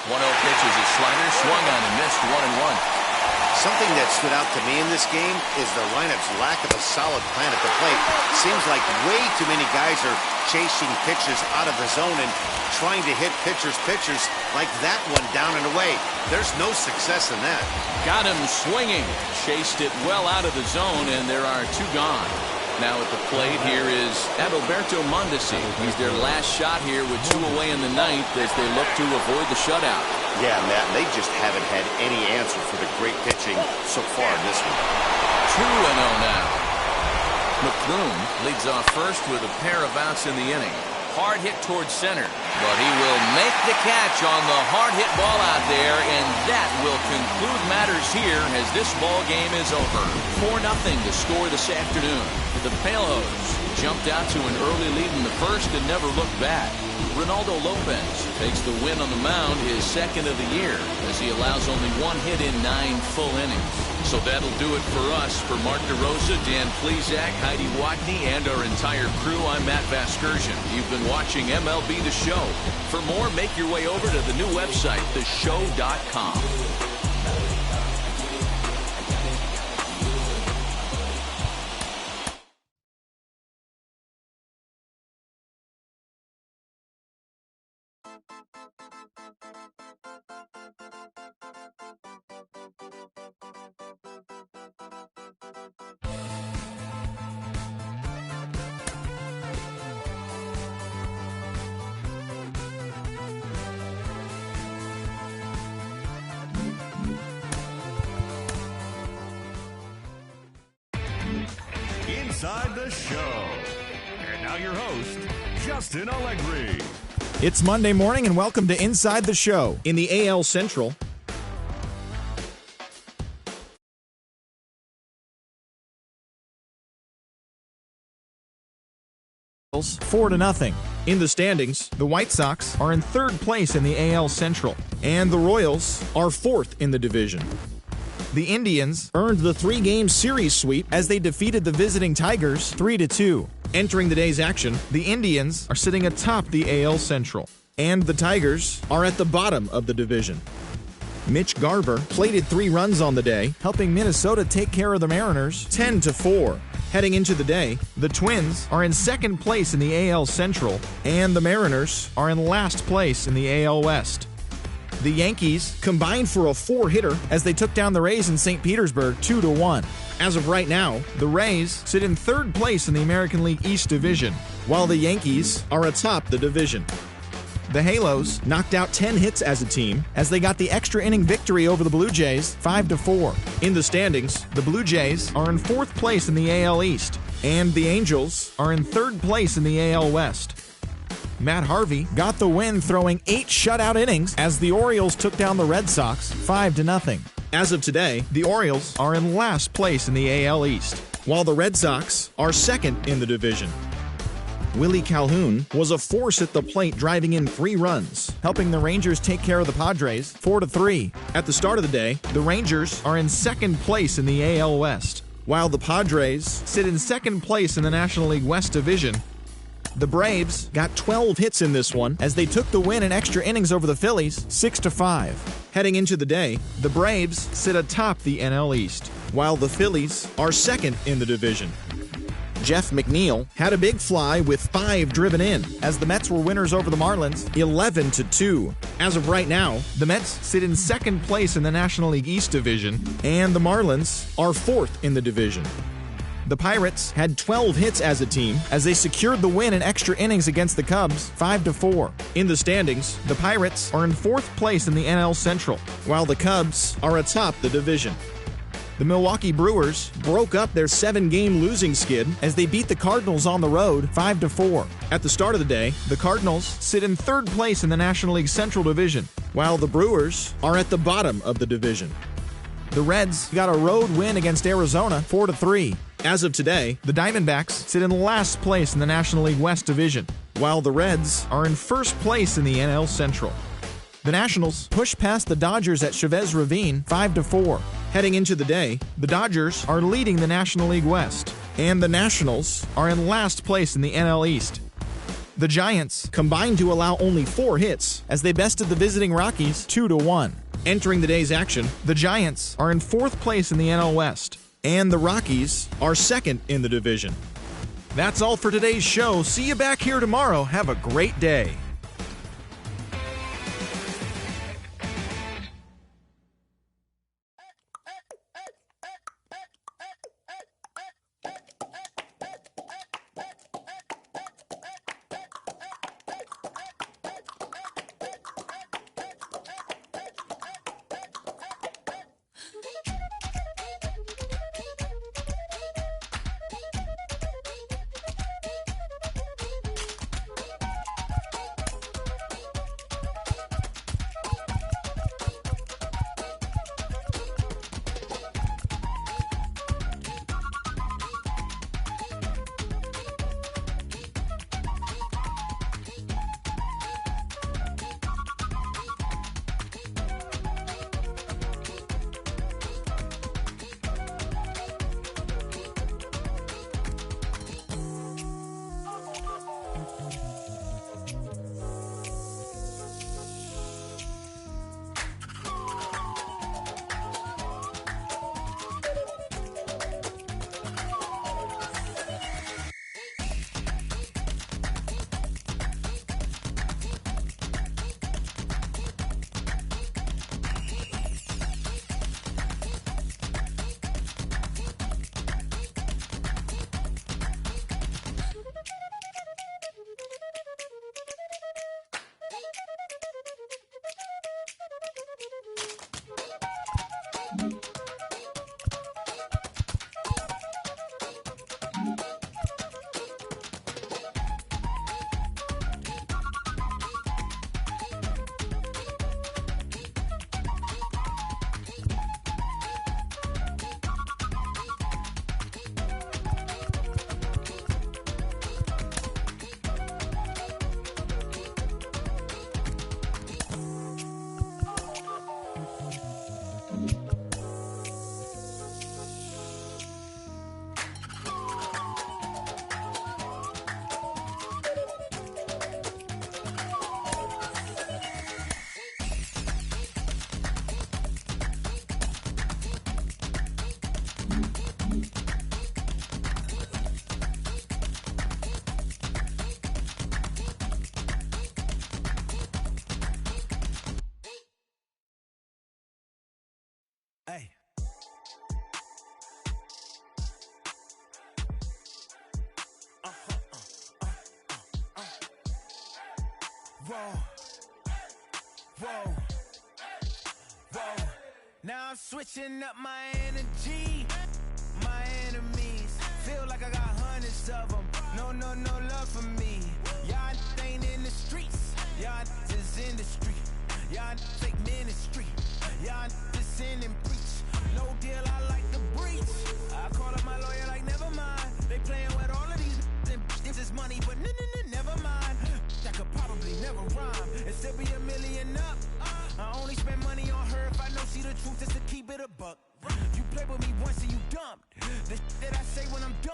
[SPEAKER 2] 1-0 pitch is a slider, swung on and missed 1-1.
[SPEAKER 3] Something that stood out to me in this game is the lineup's lack of a solid plan at the plate. Seems like way too many guys are chasing pitches out of the zone and trying to hit pitchers like that one down and away. There's no success in that.
[SPEAKER 2] Got him swinging. Chased it well out of the zone, and there are 2 gone. Now at the plate here is Adalberto Mondesi. He's their last shot here with 2 away in the ninth as they look to avoid the shutout.
[SPEAKER 3] Yeah, Matt, they just haven't had any answer for the great pitching so far in this one.
[SPEAKER 2] 2-0 now. McBroom leads off first with a pair of outs in the inning. Hard hit towards center, but he will make the catch on the hard hit ball out there, and that will conclude matters here as this ball game is over. 4-0 to score this afternoon. The Palos jumped out to an early lead in the first and never looked back. Ronaldo Lopez takes the win on the mound, his second of the year, as he allows only 1 hit in 9 full innings. So that'll do it for us. For Mark DeRosa, Dan Plesac, Heidi Watney, and our entire crew, I'm Matt Vasgersian. You've been watching MLB The Show. For more, make your way over to the new website, theshow.com.
[SPEAKER 5] Inside the Show. And now your host, Justin Allegri.
[SPEAKER 9] It's Monday morning and welcome to Inside the Show. In the AL Central, Royals 4-0. In the standings, the White Sox are in third place in the AL Central, and the Royals are fourth in the division. The Indians earned the 3-game series sweep as they defeated the visiting Tigers 3-2. Entering the day's action, the Indians are sitting atop the AL Central, and the Tigers are at the bottom of the division. Mitch Garver plated 3 runs on the day, helping Minnesota take care of the Mariners 10-4. Heading into the day, the Twins are in second place in the AL Central, and the Mariners are in last place in the AL West. The Yankees combined for a 4-hitter as they took down the Rays in St. Petersburg 2-1. As of right now, the Rays sit in third place in the American League East Division, while the Yankees are atop the division. The Halos knocked out 10 hits as a team as they got the extra inning victory over the Blue Jays 5-4. In the standings, the Blue Jays are in fourth place in the AL East, and the Angels are in third place in the AL West. Matt Harvey got the win, throwing 8 shutout innings as the Orioles took down the Red Sox 5-0. As of today, the Orioles are in last place in the AL East, while the Red Sox are second in the division. Willie Calhoun was a force at the plate, driving in 3 runs, helping the Rangers take care of the Padres 4-3. At the start of the day, the Rangers are in second place in the AL West, while the Padres sit in second place in the National League West Division. The Braves got 12 hits in this one as they took the win in extra innings over the Phillies 6-5. Heading into the day, the Braves sit atop the NL East, while the Phillies are second in the division. Jeff McNeil had a big fly with 5 driven in as the Mets were winners over the Marlins 11-2. As of right now, the Mets sit in second place in the National League East Division, and the Marlins are 4th in the division. The Pirates had 12 hits as a team as they secured the win in extra innings against the Cubs 5-4. In the standings, the Pirates are in 4th place in the NL Central, while the Cubs are atop the division. The Milwaukee Brewers broke up their 7-game losing skid as they beat the Cardinals on the road 5-4. At the start of the day, the Cardinals sit in 3rd place in the National League Central Division, while the Brewers are at the bottom of the division. The Reds got a road win against Arizona 4-3. As of today, the Diamondbacks sit in last place in the National League West Division, while the Reds are in 1st place in the NL Central. The Nationals pushed past the Dodgers at Chavez Ravine 5-4. Heading into the day, the Dodgers are leading the National League West, and the Nationals are in last place in the NL East. The Giants combined to allow only 4 hits as they bested the visiting Rockies 2-1. Entering the day's action, the Giants are in 4th place in the NL West, and the Rockies are 2nd in the division. That's all for today's show. See you back here tomorrow. Have a great day.
[SPEAKER 10] Whoa. Now I'm switching up my energy. My enemies feel like I got hundreds of them. No love for me. Y'all ain't in the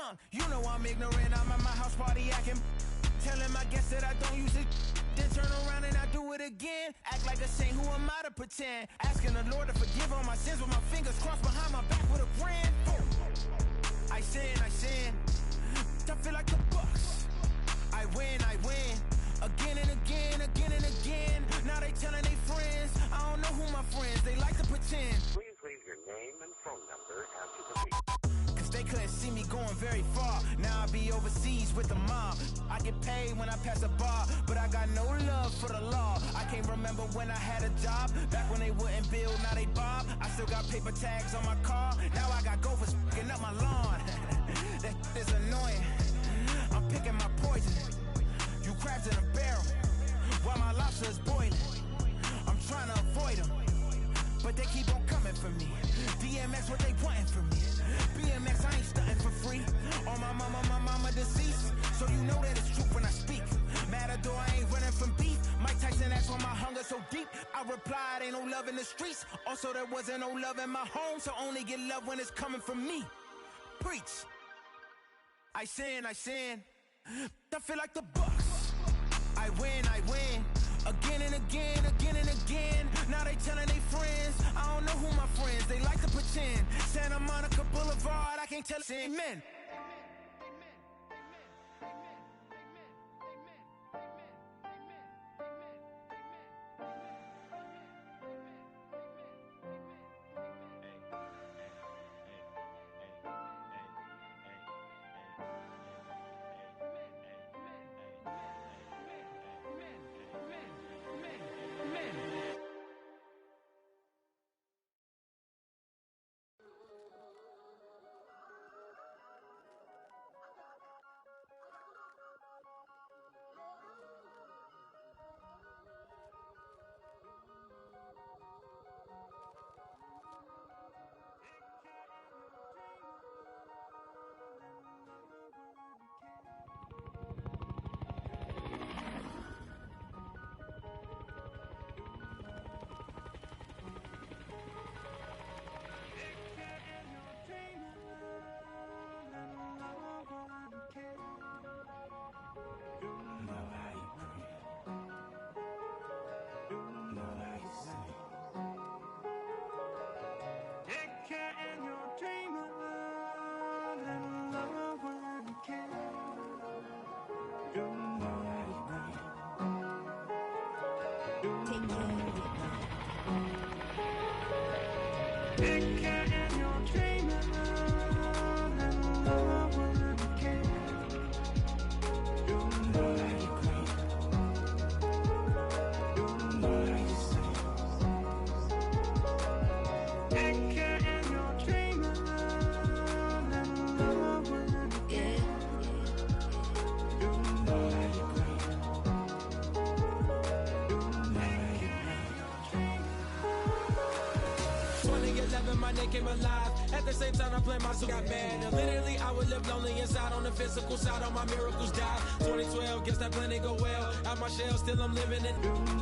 [SPEAKER 10] young. You know I'm ignorant, I'm at my house party acting. Telling my guests that I don't use it. Then turn around and I do it again. Act like a saint, who am I to pretend? Asking the Lord to forgive all my sins with my fingers crossed behind my back with a grin. I sin. I feel like the Bucks. I win. Again and again. Now they telling their friends. I don't know who my friends, they like to pretend.
[SPEAKER 11] Please leave your name and phone number after the beep.
[SPEAKER 10] Cause they couldn't see me going very far. Now I be overseas with the mob. I get paid when I pass a bar, but I got no love for the law. I can't remember when I had a job. Back when they wouldn't build, now they bob. I still got paper tags on my car. Now I got gophers f***ing up my lawn. That is annoying. I'm picking my poison. You crabs in a barrel, while my lobster is boiling. I'm trying to avoid them, but they keep on coming for me. DMX, what they wanting from me? BMX, I ain't stunting for free. On my mama deceased, so you know that it's truth when I speak. Matador, I ain't running from beef. Mike Tyson, that's why my hunger so deep. I replied, ain't no love in the streets. Also, there wasn't no love in my home, so only get love when it's coming from me. Preach. I sin. I feel like the Bucks. I win. Again and again. Now they telling their friends. I don't know who my friends, they like to pretend. Santa Monica Boulevard, I can't tell amen.
[SPEAKER 12] Came alive. At the same time I played my soul got mad. And literally I would live lonely inside. On the physical side, all my miracles died. 2012, guess that plan didn't go well. Out my shell, still I'm living in.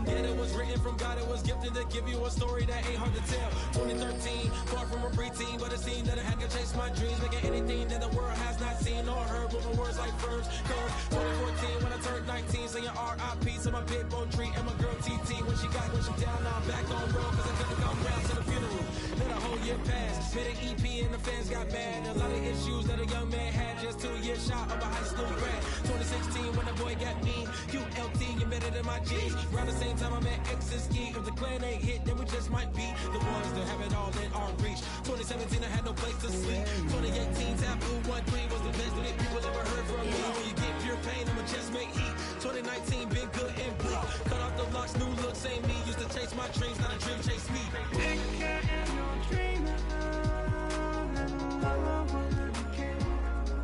[SPEAKER 12] Yeah, it was written from God, it was gifted to give you a story that ain't hard to tell. 2013, far from a preteen, but it seemed that I had to chase my dreams, making anything that the world has not seen or heard. With my words like verbs. Cause 2014, when I turned 19, saying R.I.P. to my big bone tree and my girl TT. When she down, now I'm back on road, cause I couldn't come down to the funeral. Let a whole year pass, made an EP and the fans got mad. A lot of issues that a young man had, just 2 years shy of a high school grad. 2016 when the boy got me, QLT, you better than my G's. Around the same time I met X and Ski. If the clan ain't hit, then we just might be the ones that have it all in our reach. 2017 I had no place to sleep. 2018 Taboo 1-3 was the best that people ever heard from me. When you get pure pain, I'ma just make heat. 2019 been good and bleak. Cut off the locks, new looks ain't me. Used to chase my dreams, now the dream chase me.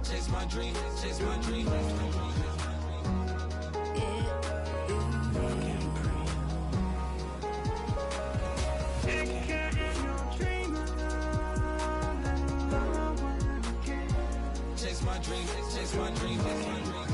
[SPEAKER 12] Chase my dream, chase my dream. Chase my dream, chase my dream, chase my dream.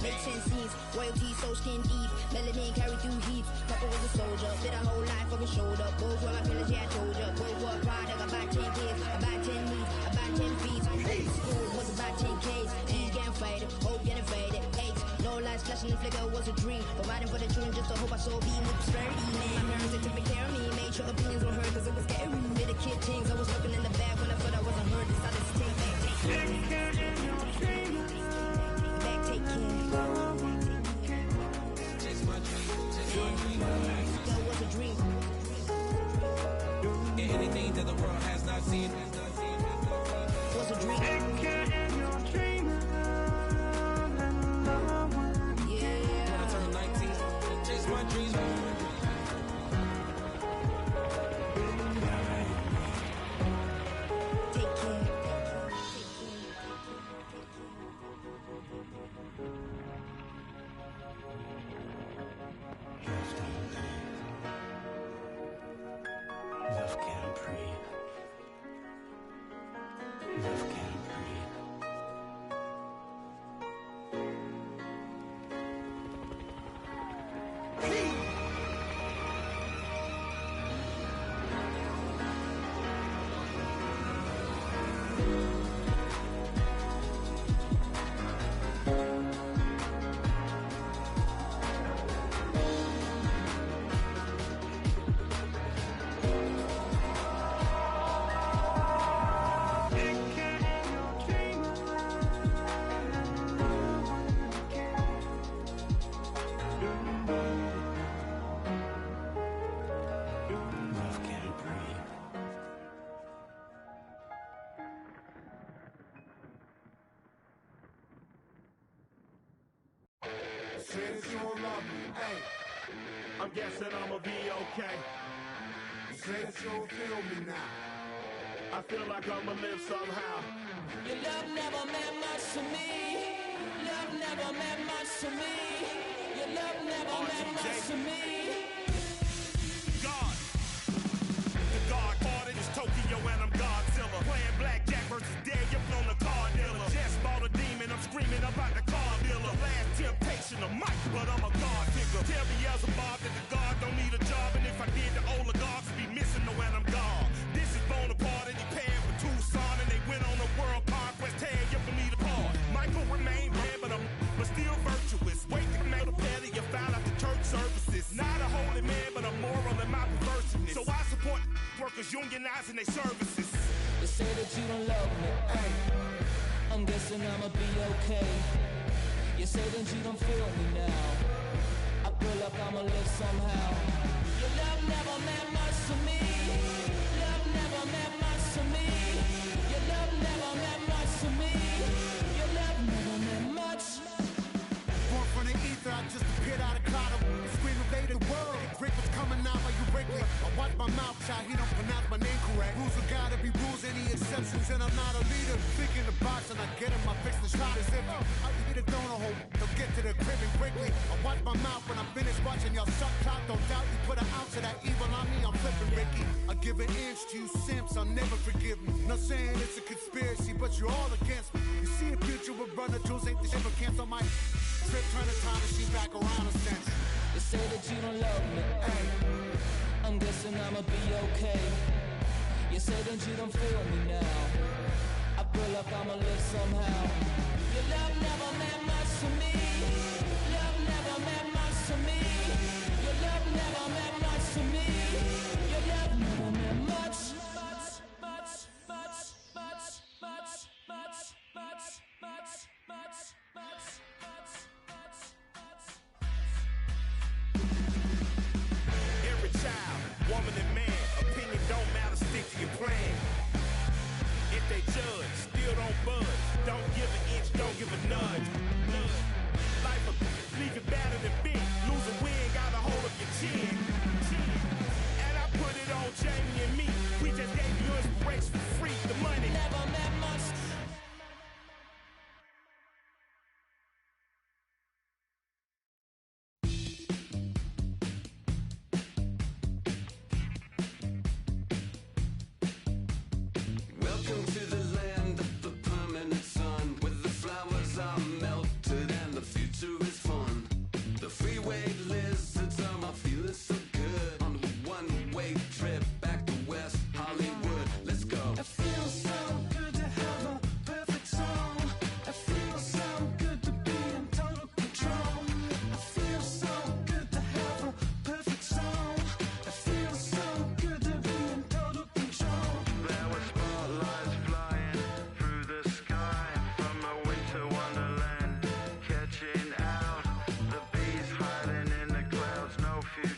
[SPEAKER 13] Make 10 scenes, beats. Royalty so skin deep. Melanin carry through heaps. Papa was a soldier. Did a whole life on his shoulder. Both were my pillars, yeah, I told ya. Both were pride. I got back 10 kids. About 10 meats. About 10 feet. School was about 10 Ks. He's getting faded. Hope getting faded. 8. No lights flashing the flicker was a dream. Providing for the children just to hope I saw beam with prosperity. Man, my parents, they took care of me. Made sure opinions were heard cause it was scary. With the kid things, I was looking in the back when I thought I wasn't heard. Decided to take back. Take care.
[SPEAKER 12] Chase my dream.
[SPEAKER 13] That was a dream.
[SPEAKER 12] And anything that the world has not seen
[SPEAKER 13] was a dream.
[SPEAKER 12] When I turn 19, chase my dreams.
[SPEAKER 13] Take care.
[SPEAKER 10] Love can't breathe. Love can't breathe. Love can't breathe.
[SPEAKER 5] Say that you don't love me, hey. I'm guessing I'ma be okay. Say that you don't feel me now. I feel like I'ma live somehow.
[SPEAKER 12] Your love never meant much to me. Love never meant much to me. Your love never meant much to me.
[SPEAKER 5] God. The God parted is Tokyo and I'm Godzilla. Playing blackjack versus Daniel on the car dealer. Just bought a demon, I'm screaming about the car dealer. Last temptation of Mike, but I'm a God figure. Tell Beelzebub that the God don't need a job. And if I did, the oligarchs would be missing no when I'm gone. This is Bonaparte and he paired with Tucson. And they went on a world conquest, tear you from me apart. Michael remained red, but still virtuous. Wait to make a petty, you found out the church services. Not a holy man, but a moral in my perverseness. So I support workers unionizing their services.
[SPEAKER 12] They say that you don't love me.
[SPEAKER 5] Hey,
[SPEAKER 12] I'm guessing I'ma be okay. You say that you don't feel me now. I feel like I'ma live somehow. Your love never meant much to me. Love never meant much to me. Your love never meant much to me. Your love never meant much.
[SPEAKER 14] Born from the ether, I just appeared out of cloud. Scream invaded the world. Great was coming out like you regular. I watch my mouth shot, he don't pronounce my name correct. Rules are gotta be rules, any exceptions, and I'm not a leader. Think in the box and I get him, I fix the shot as if I eat a donut hole. They'll get to the crib and quickly. I watch my mouth when I finish watching y'all suck top. Don't doubt you put an ounce of that evil on me, I'm flipping Ricky. I give an inch to you simps, I'll never forgive me. Not saying it's a conspiracy, but you're all against me. You see a future with Brother Jules, ain't the shit but cancel my trip, turn the time machine back around a sense.
[SPEAKER 12] They say that you don't love me.
[SPEAKER 14] Hey,
[SPEAKER 12] I'm guessing I'ma be okay. You say that you don't feel me now. I feel like I'ma live somehow. Your love never meant much to me. Love never meant much to me. Your love never meant much to me. Your love never meant much.
[SPEAKER 5] every child, woman and man, opinion don't matter, stick to your plan. If they judge, still don't budge. Don't give an inch, don't give a nudge. Life will leave you battered and bent. Losing win, got a hold of your chin. And I put it on Jamie and me. We just gave you inspiration for free. The money
[SPEAKER 12] Never meant much.
[SPEAKER 10] Welcome to the land of the permanent sun, where the flowers are melted and the future is fun.
[SPEAKER 15] blizzards. I feel it so good on the one-way trip back to West Hollywood. Let's go.
[SPEAKER 12] It feels so good to have a perfect song. It feels so good to be in total control. It feels so good to have a perfect song. It feels so good to be in total control.
[SPEAKER 16] There were spotlights flying through the sky from a winter wonderland, catching out the bees hiding in the clouds. No fear.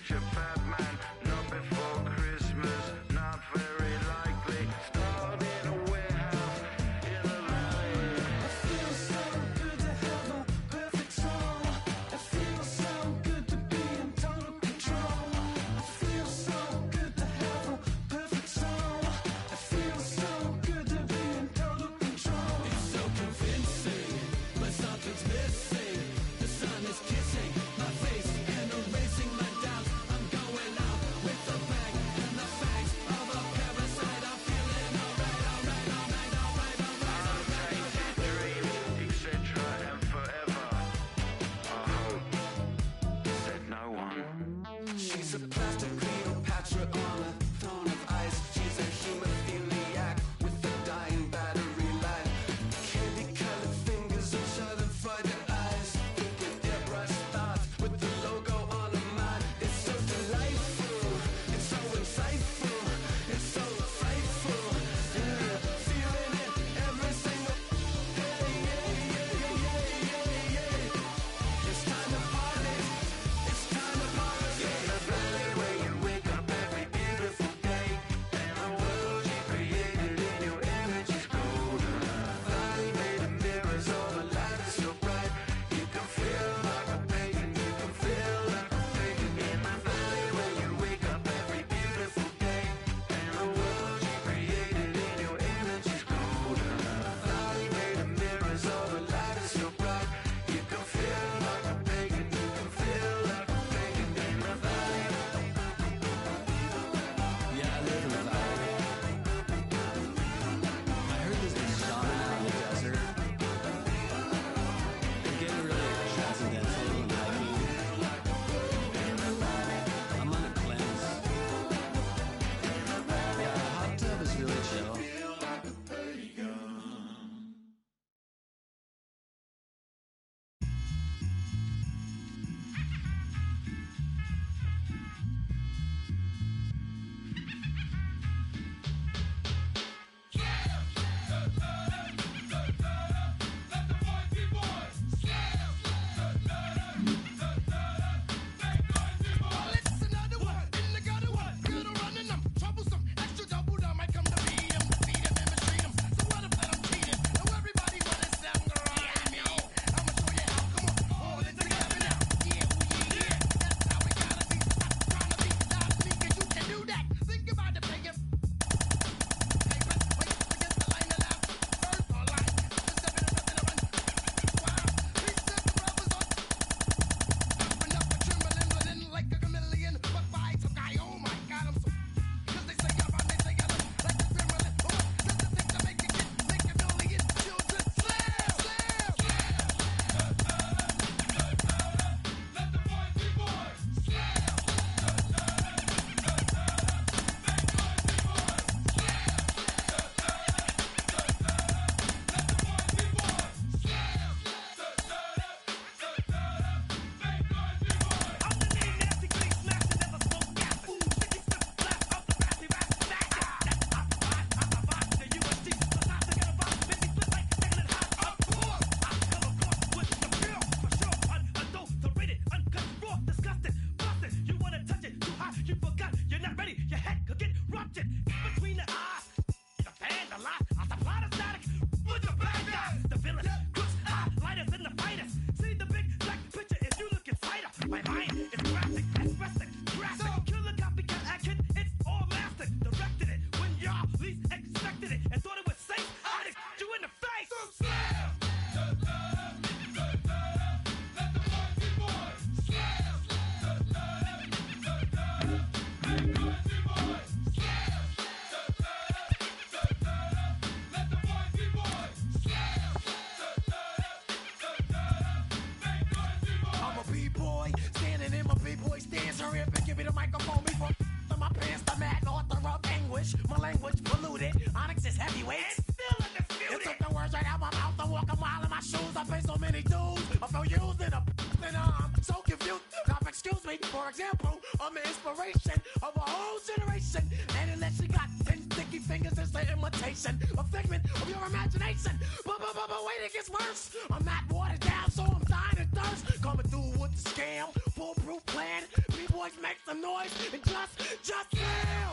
[SPEAKER 12] excuse me, for example, I'm an inspiration of a whole generation. And unless you got 10 sticky fingers, it's the imitation, a figment of your imagination. But wait, it gets worse. I'm not watered down, so I'm dying of thirst. Coming through with the scam, foolproof plan. B-boys make some noise and just fail.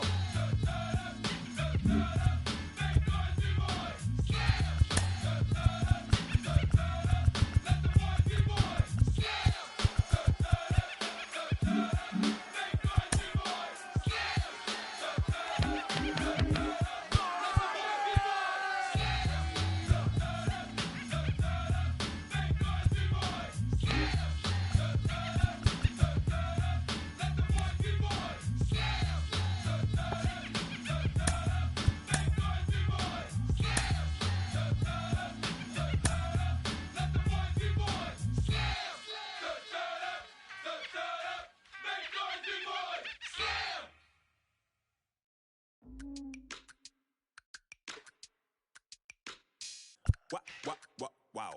[SPEAKER 10] Wow.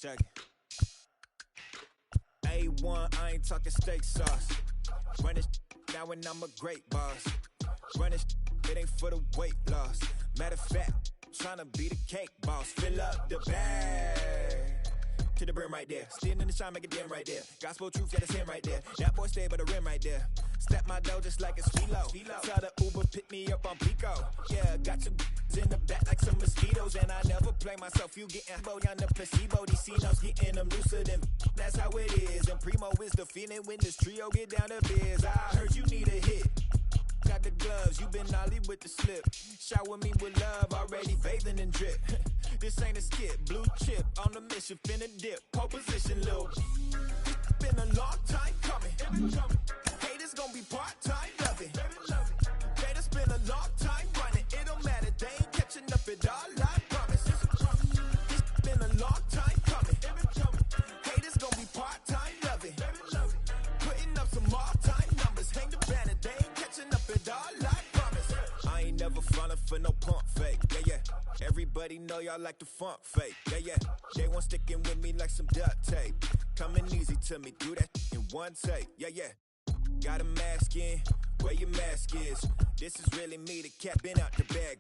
[SPEAKER 10] Check it. A1, I ain't talking steak sauce. Run this now and I'm a great boss. Run this, it ain't for the weight loss. Matter of fact, tryna be the cake boss. Fill up the bag to the brim right there. Standing in the shine, make it dim right there. Gospel truth, yeah, that's him right there. That boy stay by the rim right there. Step my dough just like it's Philo. Tell the Uber, pick me up on Pico. Yeah, got you in the back like some mosquitoes. And I never play myself, you getting bold on the placebo. These C-notes getting them looser than that's how it is. And Primo is the feeling when this trio get down to biz. I heard you need a hit. Got the gloves, you been ollie with the slip. Shower me with love, already bathing in drip. This ain't a skip, blue chip on the mission, finna dip. Pole position, little. It's been a long time coming. Haters gonna be part-time, love it. Haters been a long time running. It don't matter, they ain't catching up at all, I promise. It's been a long time coming. Haters gonna be part-time, love it. Putting up some all-time numbers. Hang the banner, they ain't catching up at all, I promise. I ain't never falling for no pump fake, yeah. Everybody know y'all like the funk fake, yeah. They want sticking with me like some duct tape. Coming easy to me, do that in one take, yeah. Got a mask in, where your mask is. This is really me, the cat been out the bag.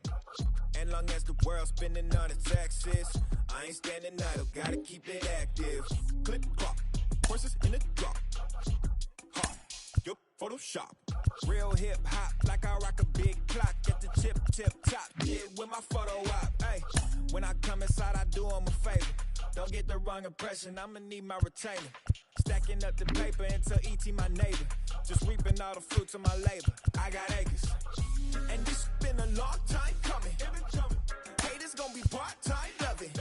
[SPEAKER 10] And long as the world's spending on its taxes, I ain't standing idle, gotta keep it active. Click clock, horses in the drop. Hot, yo, Photoshop. Real hip hop, like I rock a big clock at the tip top. Yeah, with my photo op. Hey, when I come inside, I do them a favor. Don't get the wrong impression, I'ma need my retainer. Stacking up the paper until E.T. my neighbor. Just reaping all the fruits of my labor. I got acres. And this been a long time coming. Haters gonna be part-time, love it.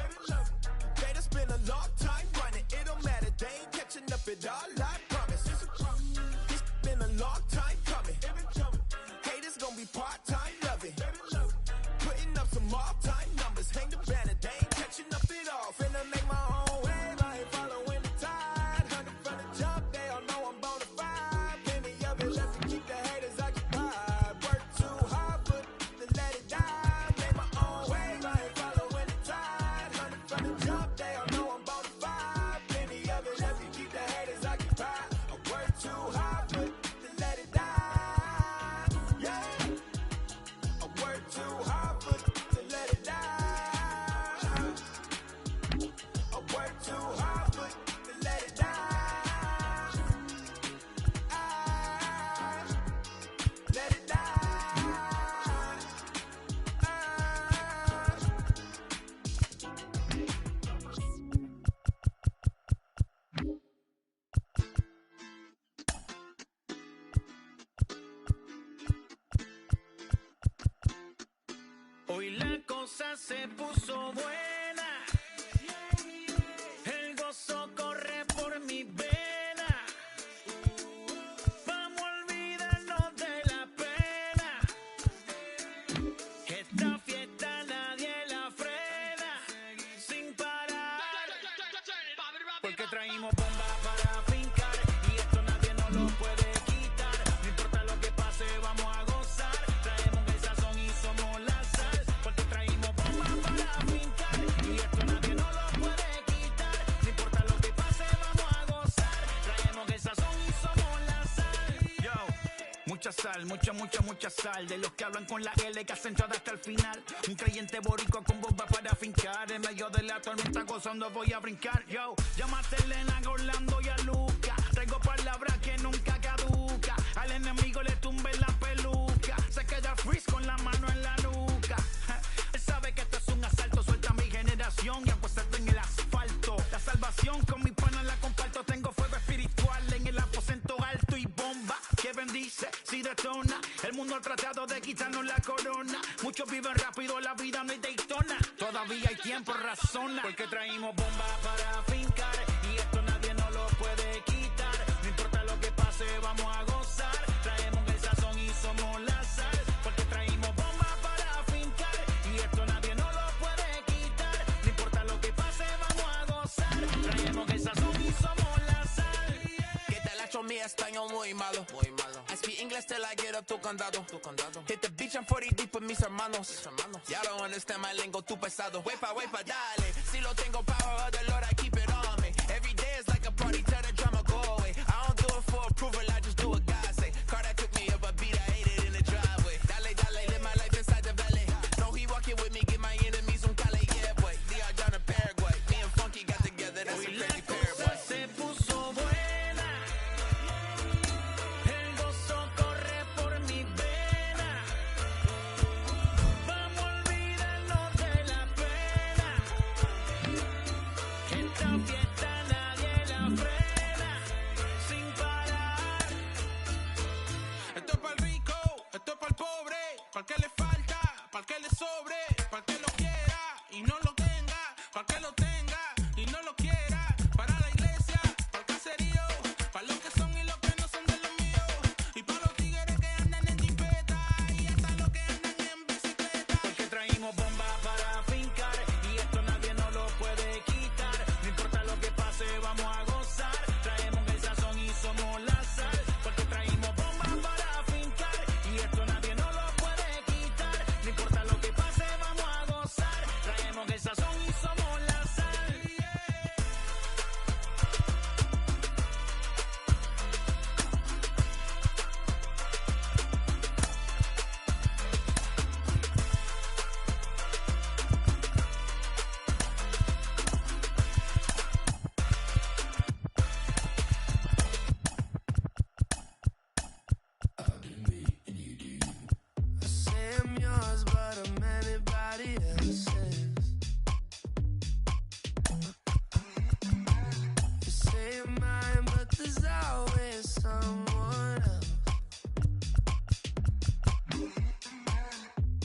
[SPEAKER 10] Haters been a long time running. It don't matter, they ain't catching up at all, I promise. This been a long time coming. Haters gonna be part-time, love it. Putting up some all-time numbers. Hang the banner, they ain't catching up at all. Finna make my own wave, I ain't following the tide. 100 from the jump, they all know I'm bona fide. Plenty of it left to keep the haters occupied. Work too hard, but to let it die. Make my own wave, I ain't following the tide. 100 from the jump, they all know I'm bona fide. Plenty of it left to keep the haters occupied. I work too hard, but to let it die. Yeah, I work too hard, but to let it die. I work too hard, but to let it die. Let it die.
[SPEAKER 12] Hoy la cosa se puso buena. El gozo corre por mi vena. Vamos a olvidarnos de la pena. Esta fiesta nadie la frena. Sin parar. Porque traímos bomba para fincar. Y esto nadie nos lo puede quitar. No importa lo que pase, vamos a gozar. Traemos el sazón y somos la sal. Porque traímos bomba para fincar.
[SPEAKER 17] mucha sal, mucha sal. De los que hablan con la L que hacen todo hasta el final. Un creyente boricua con bomba para fincar. En medio de la tormenta gozando voy a brincar. Yo, llámate a Elena, a Orlando y a Luca. Traigo palabras que nunca caduca. Al enemigo le tumbe la peluca. Se queda freeze con la mano en la nuca. Él sabe que esto es un asalto. Suelta mi generación y apuesta en el asfalto. La salvación con mi pana la comparto. Tengo fuego espiritual en el aposento alto y bomba que bendice si detona. El mundo ha tratado de quitarnos la corona. Muchos viven rápido, la vida no hay Daytona. Todavía hay tiempo, razona. Porque traímos bomba para fincar. Y esto nadie nos lo puede quitar. No importa lo que pase, vamos a gozar. Traemos el sazón y somos la sal. Porque traímos bomba para fincar. Y esto nadie nos lo puede quitar. No importa lo que pase, vamos a gozar. Traemos el sazón y somos la sal.
[SPEAKER 18] ¿Qué tal hecho mi español muy malo? Muy malo. I speak English till I get up tu condado. Hit the beach, I'm 40 deep with mis hermanos. Y'all don't understand my lingo, tu pesado. Wepa, dale. Si lo tengo power of the Lord, I keep it on me. Every day is like a party, tell the drama go away. I don't do it for approval, I just do what God say. Car that took me up a beat, I ate it in the driveway. Dale, live my life inside the valley. No, he walking with me, get my enemies un cale, yeah, boy. DR down to Paraguay. Me and Funky got together, that's a crazy pair, boy.
[SPEAKER 17] Se puso buena. El gozo corre por mi vena. Vamos a olvidarnos de la pena. Esta fiesta nadie la frena. Sin parar.
[SPEAKER 12] Esto es para el rico, esto es para el pobre, para el que le falta, para el que le sobre, para el que lo quiera y no lo tenga, para el que lo tenga y no lo quiera, para la iglesia, para el caserío, para los que son y los que no son de los míos, y para los tigres que andan en jipeta y hasta los que andan en bicicleta.
[SPEAKER 17] Porque traímos bomba para fincar y esto nadie nos lo puede quitar. No importa lo que pase, vamos a gozar. Traemos el sazón y somos la sal. Porque traímos bomba para fincar y esto nadie nos lo puede quitar. No importa lo que pase, vamos a gozar. Traemos el sazón y somos la sal.
[SPEAKER 15] I say I'm yours, but I'm anybody else's. You say you're mine, but there's always someone else.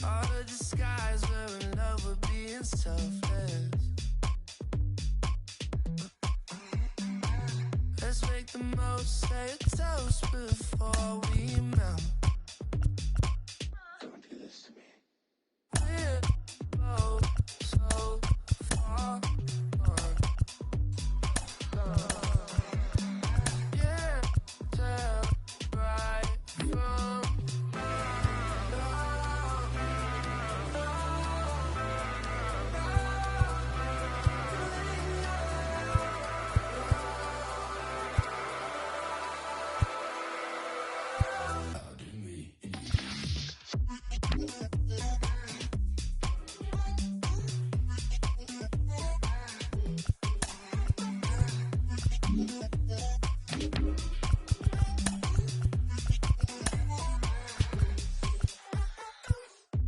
[SPEAKER 15] All the disguise, we're in love with being selfless. Let's make the most, say a toast before we melt. We're both so far gone. Yeah, tell right from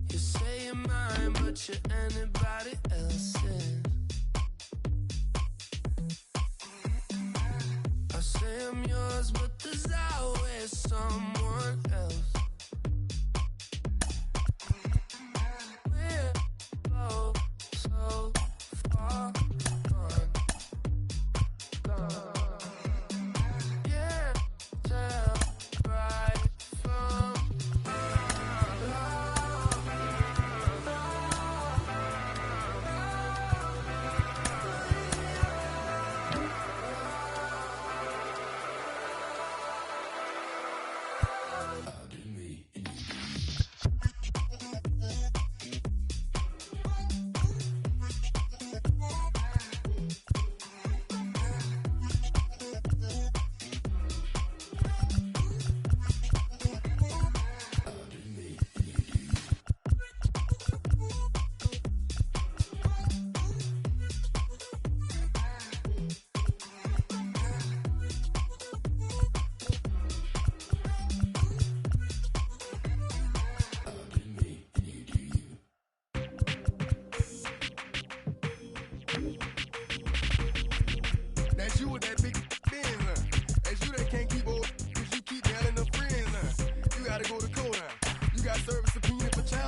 [SPEAKER 15] You say you're mine, but you're anybody else's. I say I'm yours, but there's always someone else. We're both so far gone. Yeah, tell right from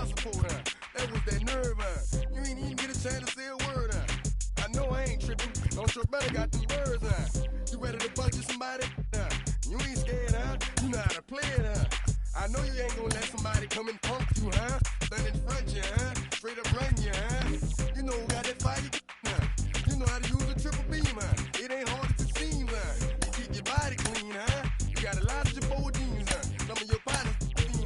[SPEAKER 19] support, huh? That was that nerve, huh? You ain't even get a chance to say a word, huh? I know I ain't tripping. Don't your brother got them birds, huh? You ready to bust you somebody, huh? You ain't scared, huh? You know how to play it, huh? I know you ain't gonna let somebody come and punk you, huh? Stand in front you, huh? Straight up run you, huh? You know who got that fight, huh? You know how to use a triple beam, huh? It ain't hard as it seems, huh? You keep your body clean, huh? You got a lot of Jabot jeans, huh? Some of your partners,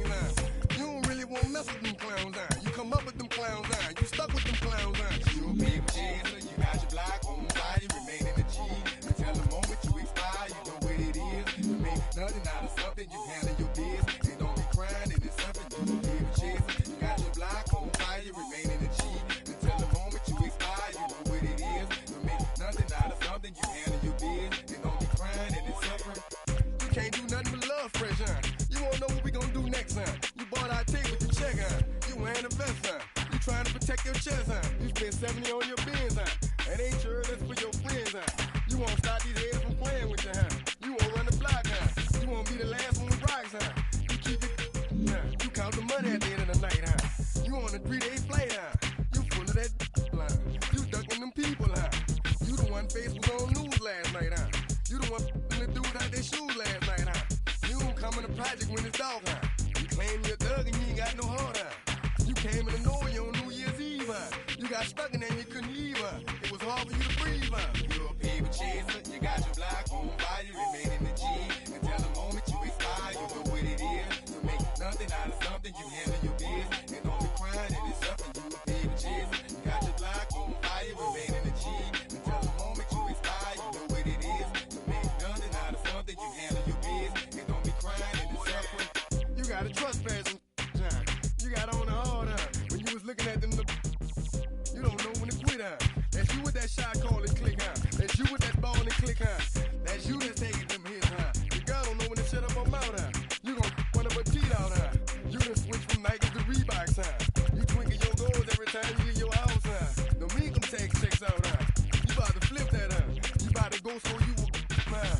[SPEAKER 19] huh? You don't really want to mess with them clowns, huh? You come up with them clowns, huh? You stuck with them clowns, huh? You a big chaser, you got your block on fire, you remain in the G. Until the moment you expire, you know what it is. You make nothing out of something, you handle your biz. And don't be crying, and it's something you a big chaser. You got your block on fire, you remain in the G. Until the moment you expire, you know what it is. You make nothing out of something, you handle your biz. And don't be crying, and it's suffering. You can't do nothing but love fresh, huh? You won't know what we gonna do next, huh? You bought our tape with the check, huh? You wearing a vest, huh? You trying to protect your chest, huh? You spent 70 on your bins, huh? That ain't sure that's for your friends, huh? You won't stop these heads from playing with you, huh? You won't run the block, huh? You won't be the last one with rocks, huh? You keep it, huh? You count the money at the end of the night, huh? You on a 3-day flight, huh? You full of that line. You ducking them people, huh? You the one face was on news last night, huh? You the one the dudes out their shoes last night, huh? You don't come in the project when it's dark, huh? You claim you're a thug and you ain't got no heart, huh? You came in the Norway on New Year's Eve, huh? You got stuck in there and you couldn't leave, huh? It was hard for you to breathe, huh? You're a paper chaser, you got your block on fire, you remain in the G. Until the moment you expire, you know what it is. To make nothing out of something, you handle your biz. And don't be crying, and it's something you a paper chaser. You got your block on fire, you remain in the G. Until the moment you expire, you know what it is. To make nothing out of something, you handle your biz. And don't be crying, and it's suffering. You got a trespass, huh? You got on the hard, huh? When you was looking at them, you don't know when to quit, huh? That's you with that shot call and click, huh? That's you with that ball and click, huh? That's you that's taking them hits, huh? The girl don't know when to shut up her mouth, huh? You gon' one of her teeth out, huh? You done switch from Nikes to Reeboks, huh? You twinkle your goals every time you leave your house, huh? The income tax checks out, huh? You about to flip that, huh? You about to go so you will, huh?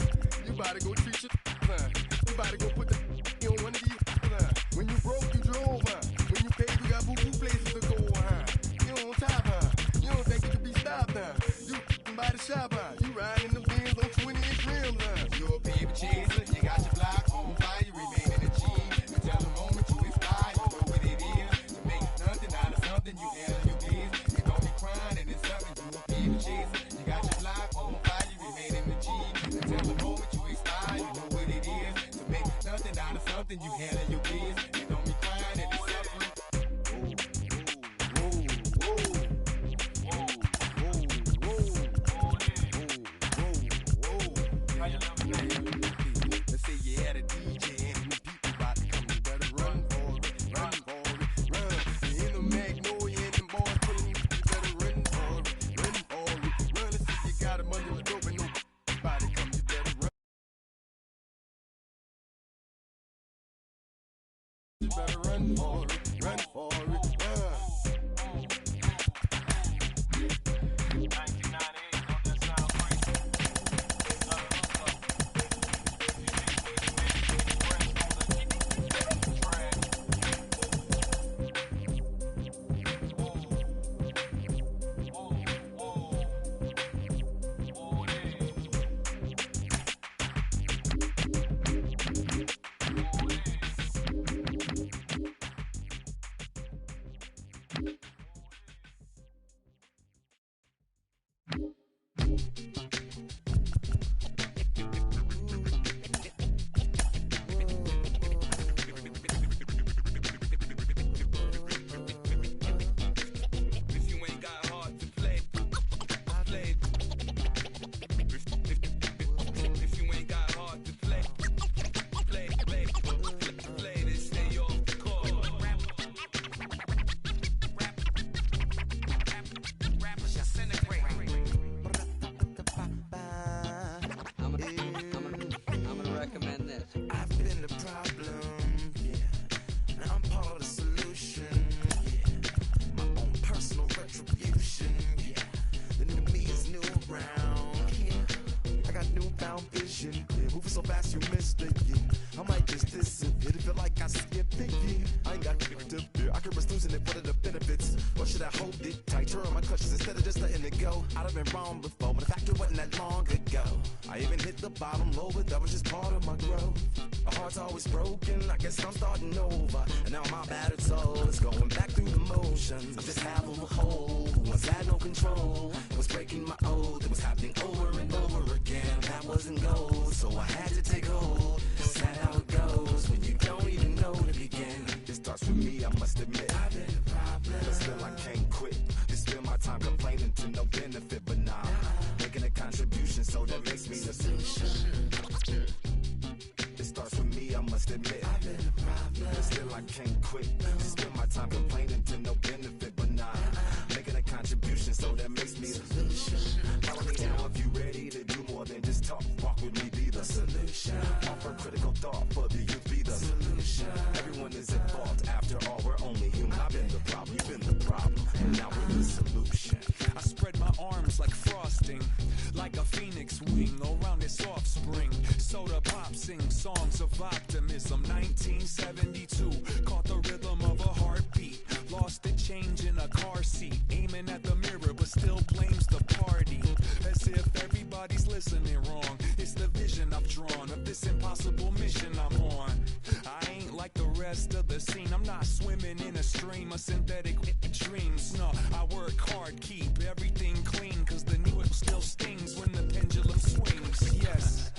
[SPEAKER 19] You about to go treat your, huh? You about to go put the on one of these, huh? When you broke, you drove, huh? When you paid, you got boo-boo places to go, huh? You on top, huh? You don't think you can be stopped, huh? You by the shop, huh? You riding the Benz on 20-inch rims, huh? You're a baby chaser, you got your block on fire, you remain in the G. Until the moment you expire, you know what it is. To make nothing out of something, you handle your biz. You don't be crying, and it's something, you a baby chaser. You got your block on fire, you remain in the G. Until the moment you expire, you know what it is. To make nothing out of something, you handle your biz. You don't be crying, and it's suffering. Let's say you had a DJ and the people about to come, you better run for it, run for it, run. You in the Magnolia and them boys pulling you, you better run for it, run for it, run. Let's say you got them under the dope and nobody come, you better run. You better run for it, run for it, run. Moving so fast you missed it, yeah. I might just disappear to feel like I skipped it, yeah. I ain't got to fear. I could risk losing it for the benefits. Or should I hold it tight? Turn on my clutches instead of just letting it go. I'd have been wrong before, but the fact it wasn't that long ago. I even hit the bottom low, but that was just part of my growth. My heart's always broken, I guess I'm starting over. And now my battered soul is going back through the motions. I'm just half of a whole who once had no control. It was breaking my oath, it was happening over and over again. That wasn't gold, so I had to take hold. Sad how it goes when you don't even know to begin. It starts with me, I must admit. I've been a problem, but still I can't quit. Just spend my time complaining to no benefit, but nah, making a contribution, so that makes me the solution. It starts with me, I must admit. I've been a problem, but still I can't quit. Just spend my time complaining to no benefit, but nah, making a contribution, so that makes me the solution. Follow me now if you ready to do more than just talk. Walk with me, be the solution. Offer critical thought for the youth, be the solution. Everyone is at fault, after all, we're only human. I've been the problem, you've been the problem, and now we're the solution.
[SPEAKER 12] I spread my arms like frosting, like a phoenix wing around its offspring. Soda pop, sing songs of optimism. 1972, caught the rhythm of a heartbeat. Lost the change in a car seat, aiming at the mirror, but still blames the party. As if everybody's listening wrong. It's the vision I've drawn of this impossible mission I'm on. I ain't like the rest of the scene. I'm not swimming in a stream of synthetic dreams. No, I work hard, keep everything clean, cause the needle still stings when the pendulum swings. Yes,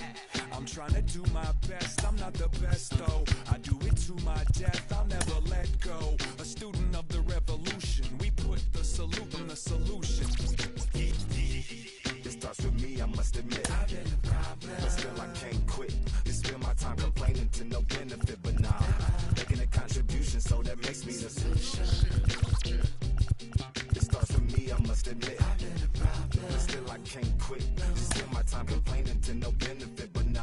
[SPEAKER 12] I'm trying to do my best. I'm not the best though. I do it to my death. I'll never let go. A student of the revolution. We put the salute on the solution.
[SPEAKER 19] It starts with me, I must admit. I've been a problem, but still I can't quit. Just spend my time complaining to no benefit, but nah, making a contribution, so that makes me the solution. It starts with me, I must admit. I've been a problem, but still I can't quit. Just spend my time complaining to no benefit, but nah,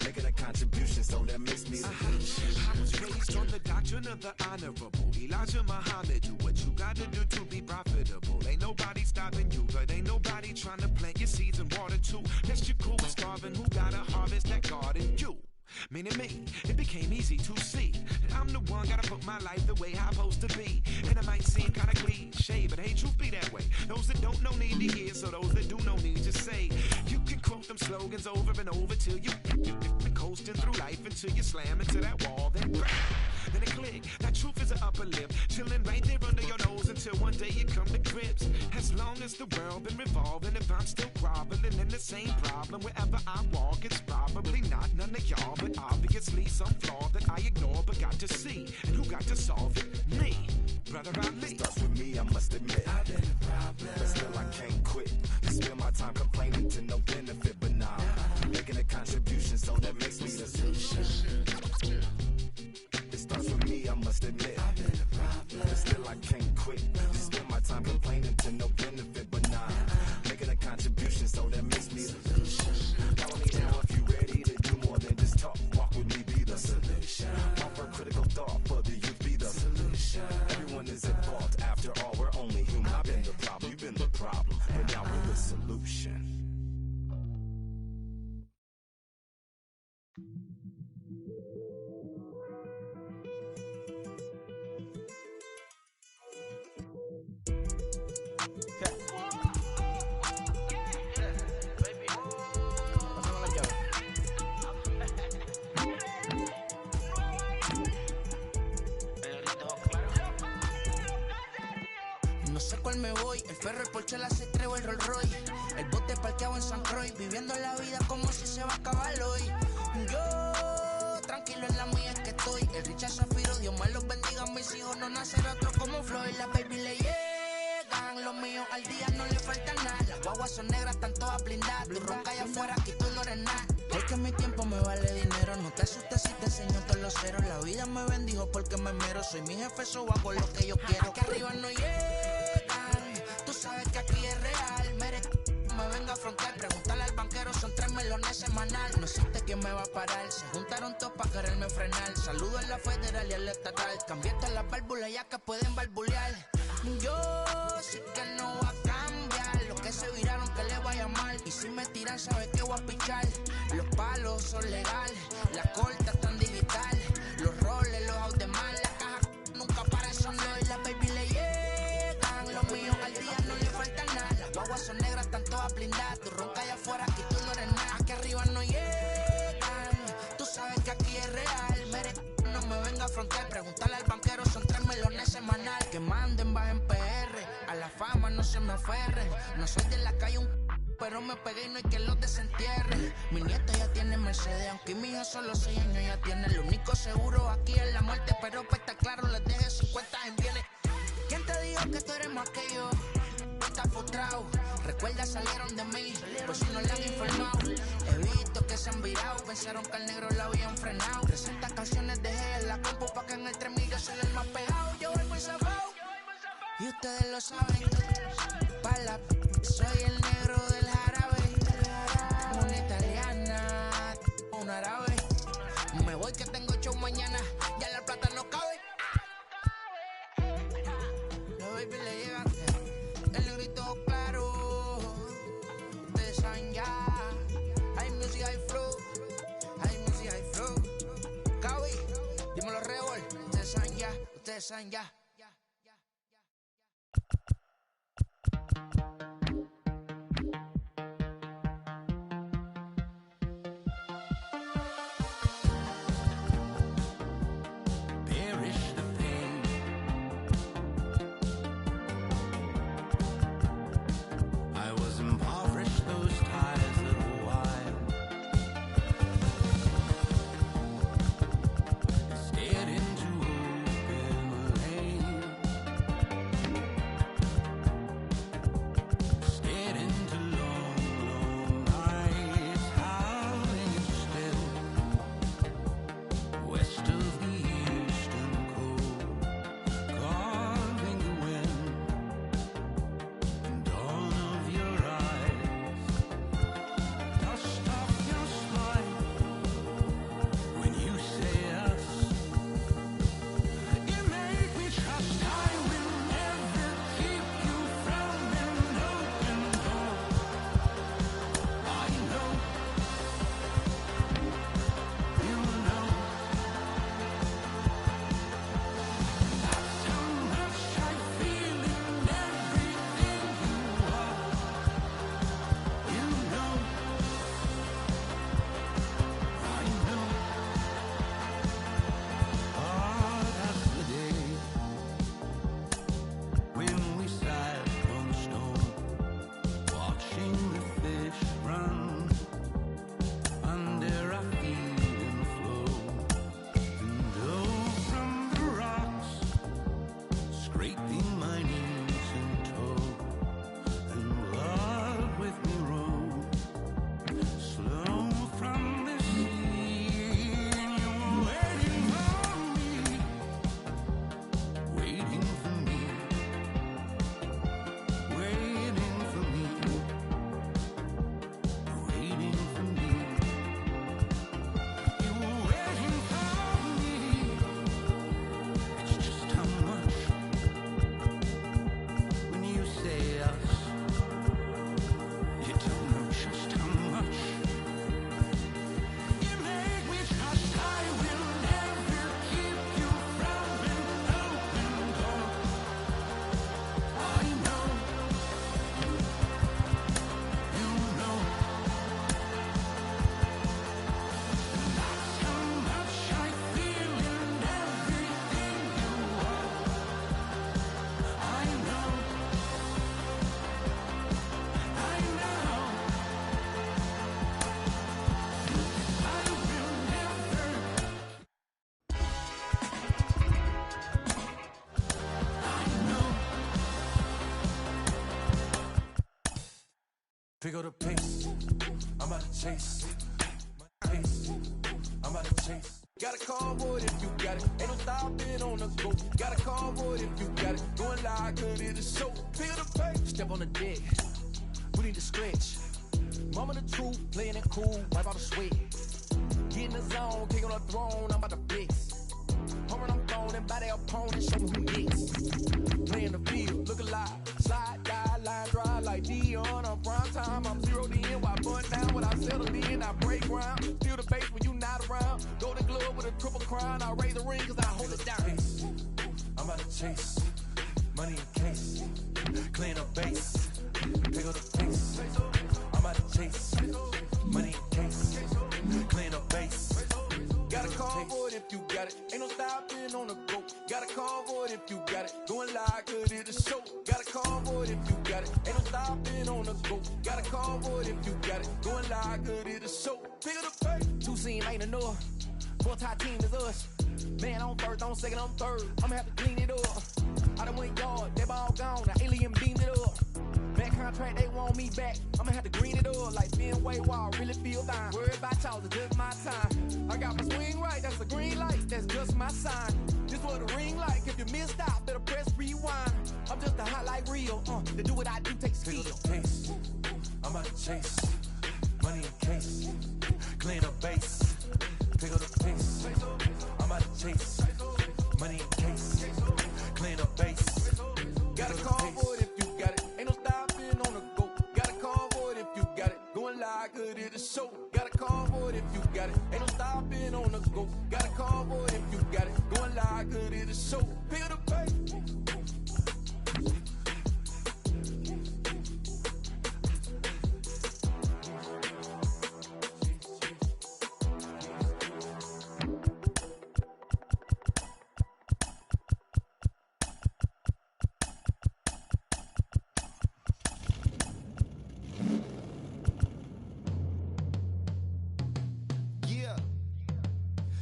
[SPEAKER 19] making a contribution, so that makes me the solution.
[SPEAKER 20] I was raised on the doctrine of the honorable Elijah Muhammad. Do what you gotta do to be profitable. Ain't nobody stopping you, but ain't nobody trying to plant your seeds and water too. That's your cool and starving. Who gotta harvest that garden? You. Meaning me, it became easy to see that I'm the one gotta put my life the way I'm supposed to be. And it might seem kinda cliche, but hey, truth be that way. Those that don't know need to hear, so those that do know need to say. You can quote them slogans over and over till you coasting through life until you slam into that wall, then it click. That truth is an upper lip, chilling right there under your nose until one day you come to grips. As long as the world been revolving, if I'm still groveling in the same problem wherever I walk, it's probably not none of y'all, but obviously some flaw that I ignore but got to see. And who got to solve it? Me, Brother Ali.
[SPEAKER 19] It starts with me, I must admit. I've been a problem, but still I can't quit. Just spend my time complaining to no benefit, but nah, making a contribution, so that makes me the solution. It starts with me, I must admit. I've been a problem, but still I can't quit. Just spend my time complaining to no benefit, but nah, making a contribution, so that makes me the solution. Follow me now if you ready to do more than just talk. Walk with me, be the solution. Offer critical thought for the youth, be the solution. Everyone is at fault, after all, we're only human. I've been the problem, you've been the problem, but now we're the solution.
[SPEAKER 21] No sé cuál me voy, el ferro, el Porsche, la C3 o el Rolls Royce. El bote parqueado en San Croix, viviendo la vida como si se va a acabar hoy. Yo, tranquilo en la mía es que estoy. El Richard Zafiro, Dios me los bendiga, mis hijos no nacerán otro como Floyd. Las baby le llegan, los míos al día no le falta nada. Las guaguas son negras, están todas blindadas. Tu ronca allá afuera, aquí tú no eres nada. Es que mi tiempo me vale dinero, no te asustes si te enseño todos los ceros. La vida me bendijo porque me mero, soy mi jefe, so hago lo que yo quiero. Aquí arriba no llegan, tú sabes que aquí es real. Me venga a frontear, pregúntale al banquero, son 3 melones semanal. No existe quién me va a parar, se juntaron todos para quererme frenar. Saludo a la federal y al estatal, cambié todas las válvulas ya que pueden barbulear. Yo sí que no voy a cambiar, los que se viraron que le vaya mal. Y si me tiran sabes que voy a pichar. Los palos son legales, las cortas están digitales. Los roles, los autos de mal, la caja nunca para eso no. Y la baby le llegan. Los míos al día no le falta nada. Las guaguas son negras, están todas blindadas. Tú ronca allá afuera, aquí tú no eres nada. Aquí arriba no llegan. Tú sabes que aquí es real. Mere, no me venga a frontear. Pregúntale al banquero, son 3 melones semanal. Que manden, bajen PR. A la fama no se me aferren. No soy de la calle pero me pegué y no hay que los desentierre. Mi nieta ya tiene Mercedes, aunque mi hijo solo 6 años ya tiene. Lo único seguro aquí es la muerte, pero para estar claro les deje 50 en bienes. ¿Quién te dijo que tú eres más que yo? Estás frustrado, recuerda salieron de mí, por si no le han informado. He visto que se han virado, pensaron que al negro lo habían frenado. 300 canciones dejé en la compu pa' que en el 3000 yo soy el más pegado. Yo voy muy sabado, y ustedes lo saben. Pa' la soy el negro del jarabe. Una italiana, un árabe. Me voy que tengo show mañana, ya la plata no cabe. Los baby le llegan, el negrito claro. Ustedes saben ya, hay music, hay flow. Hay music, hay flow. Cabe, dímelo Rebol. Ustedes saben ya, ustedes saben ya.
[SPEAKER 12] Pick up the pace, I'm about to chase. Pace, I'm about to chase. Got a convoy if you got it. Ain't no stopping on the go. Got a convoy if you got it. Doing like good in the show. Pick up the pace. Step on the deck. We need to stretch. Mama the truth, playing it cool. Wipe out the sweat. Get in the zone, king on the throne. I'm about to blitz. Home run, I'm throwing and by their opponent. Show me who next. Playing the field, look alive. Slide, die, line drive like Dion on prime time. I'm 0'd in, why bun down when I settled in. I break ground. crown, I raise the ring cause I hold it down.
[SPEAKER 20] I'm about to chase money in case, clean up base, pick up the pace. I'm about to chase money in case, clean up base.
[SPEAKER 12] Got a call for it if you got it. Ain't no stopping on the go. Got a call for it if you got it. Going live, good at the show. Got a call for it if you got it. Ain't no stopping on the go. Got a call for it if you got it. Going live, good at the show. Pick up the pace. Two seam ain't enough. Four tie team is us. Man on first, on second, on third. I'ma have to clean it up. I done went yard, they ball gone. The alien beamed it up. Back contract, they want me back. I'ma have to green it up like Fenway Wall. Really feel fine. Worried about y'all, it's just my time. I got my swing right, that's a green light. That's just my sign. This what a ring like. If you missed out, better press rewind. I'm just a hot like real. To do what I do takes skill.
[SPEAKER 20] I'm about to chase money in case, clean up base, pick up the pace. I'm about to chase money in case, clean up base.
[SPEAKER 12] Got a call for it if you got it. Ain't no stopping on the go. Got a call for it if you got it. Going live, good at the show. Got a call for it if you got it. Ain't no stopping on the go. Got a call for it if you got it. Going live, good at the show. Pick up the pace.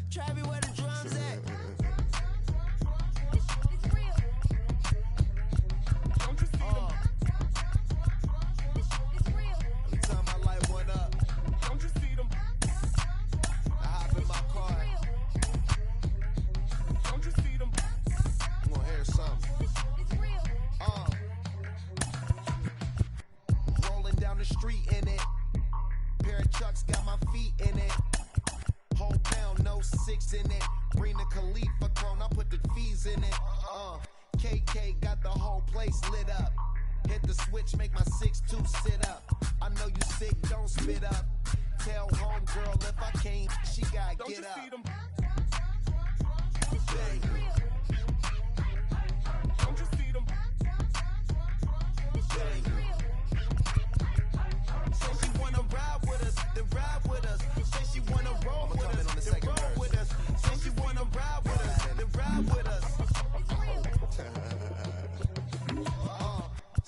[SPEAKER 10] Travis, where the drums at?
[SPEAKER 5] Don't you see them?
[SPEAKER 10] Every time I light one up,
[SPEAKER 5] Don't you see them?
[SPEAKER 10] I hop in my car.
[SPEAKER 5] Don't you see them?
[SPEAKER 10] I'm gonna hear something. Rolling down the street in it. Pair of Chucks got my feet in it. Whole pound, no six in it. Bring the Khalifa cone, I put the fees in it. KK got the whole place lit up. Hit the switch, make my 6'2" sit up. I know you sick, don't spit up. Tell homegirl if I can't, she gotta
[SPEAKER 5] Don't
[SPEAKER 10] get
[SPEAKER 5] you
[SPEAKER 10] up.
[SPEAKER 5] see them?
[SPEAKER 10] Bang.
[SPEAKER 5] Don't you see them?
[SPEAKER 10] Bang. Say she wanna ride with us, then ride with us. Say she wanna roll with us, then roll with us. Say she wanna ride with us, then ride with us.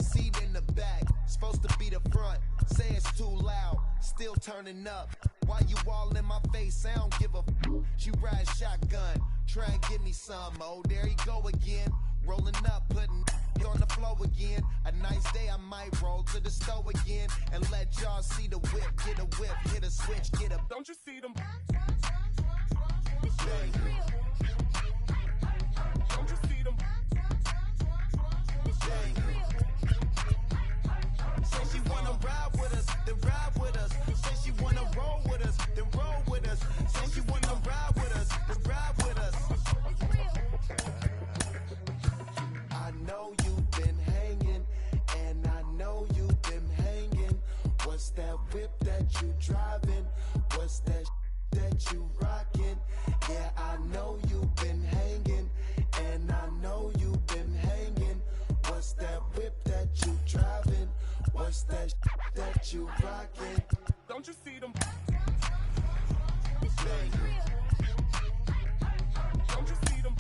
[SPEAKER 10] Seat in the back, supposed to be the front. Say it's too loud, still turning up. Why you all in my face? I don't give a f. She ride shotgun, try and give me some. Oh, there he go again. Rolling up, putting it on the floor again. A nice day, I might roll to the store again and let y'all see the whip. Get a whip, hit a switch, get a.
[SPEAKER 5] Don't you see them?
[SPEAKER 10] Bang.
[SPEAKER 5] Don't you see them?
[SPEAKER 10] Bang. Say she wanna ride with us, then ride with us. Say she wanna roll with us, then roll with us. Say she wanna ride with us, then ride with us. I know you've been hanging, and I know you've been hanging. What's that whip that you driving? What's that that you rocking? Yeah, I know you've been hanging, and I know you've been hanging. What's that whip that you driving? What's that that you rocking?
[SPEAKER 5] Don't you see them?
[SPEAKER 10] Bang.
[SPEAKER 5] Don't you see them?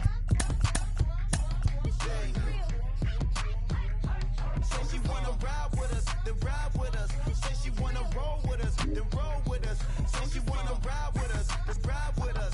[SPEAKER 10] Bang. Say she wanna ride with us, then ride with us. Say she wanna roll with us, then roll with us. Say she wanna ride with us, then ride with us.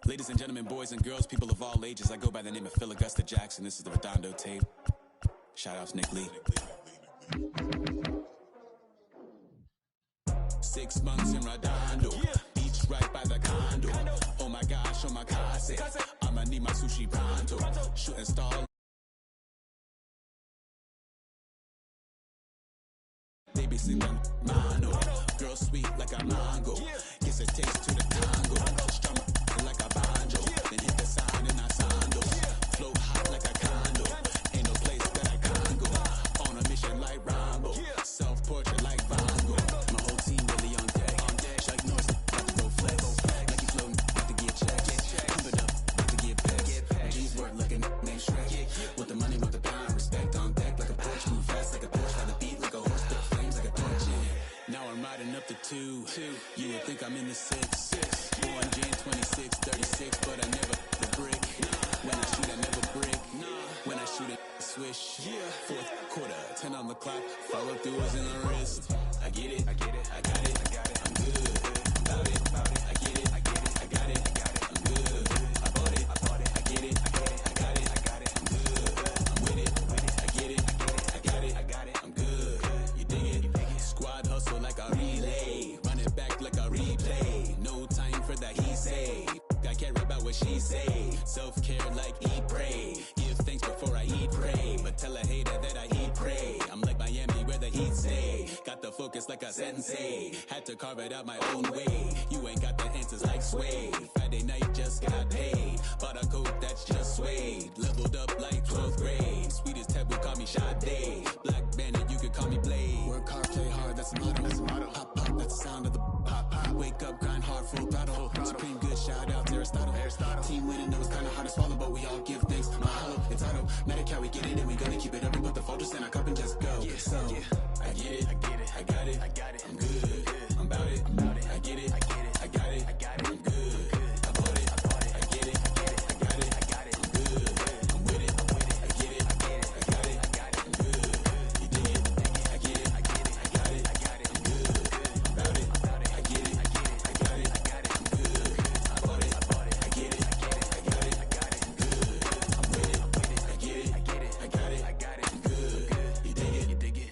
[SPEAKER 1] Ladies and gentlemen, boys and girls, people of all ages, I go by the name of Phil Augusta Jackson. This is the Redondo tape. Shout out to Nick Lee. 6 months in Redondo, beach right by the condo. Oh my gosh, oh my casa, I'ma need my sushi pronto. Shooting star. Baby sing mano, girl sweet like a mango. Gives a taste to the tango. Strum like a banjo, then hit the sound in our sandals. Flow hot like a condo, ain't no place that I can't go. On a mission like Rambo, self-portrait like Van Gogh. My whole team really on deck. Like Norris, about to go flex. Like you floating, about to get checks. Pump it up, about to get pets. G's work like a named Shrek. With the money, with the pound, respect on deck. Like a Porsche, move fast like a Porsche. By the beat, like a horse, spit flames like a torch. Now I'm riding up the 2. You would think I'm in the 6. Born Jan 26, 36, but I never the brick. When I shoot, I never brick. When I shoot it, swish. 4th quarter, 10 on the clock. Follow through is in the wrist. I get it, I get it, I got it, I got it. I'm good. About it, I get it, I get it, I got it, I got it. I'm good. I bought it, I get it, I get it, I got it, I got it. I'm good. I'm with it, I get it, I got it, I got it. I'm good. You dig it? Squad hustle like a relay. Run it back like a replay. No time for that he say. I care about what she say. Self-care like eat, pray. Give thanks before I eat, pray. But tell a hater that I eat, pray. I'm like Miami where the heat say. Got the focus like a sensei. Had to carve it out my own way. You ain't got the answers like Sway. Friday night just got paid. Bought a coat that's just suede. Leveled up like 12th grade. Sweetest taboo, call me Sade. Black Bandit, you could call me Blade. Work hard, play hard, that's the motto. Pop, pop, that's the sound of the pop, pop. Wake up, grind hard, full throttle. Supreme good, shout out to Aristotle. Team winning, it was kinda hard to swallow, but we all give thanks. Mahalo, it's auto. Medical, we get it, and we gonna keep it up. We put the Folgers in our cup and just go. So, I get it, I get it, I got it, I got it. I'm good, I'm about it, I get it, I get it, I got it, I got it. I'm good, I bought it, I get it, I get it, I got it, I got it. I'm good, I'm with it, I get it, I get it, I got it, I got it. I'm good, you dig it, I get it, I get it, I got it, I got it. I'm good, I'm about it, I get it, I get it, I got it, I got it. I'm good, I bought it, I get it, I get it, I got it, I got it. I'm good, I'm with it, I get it, I get it, I got it, I got it. I'm good, you dig it, you dig it.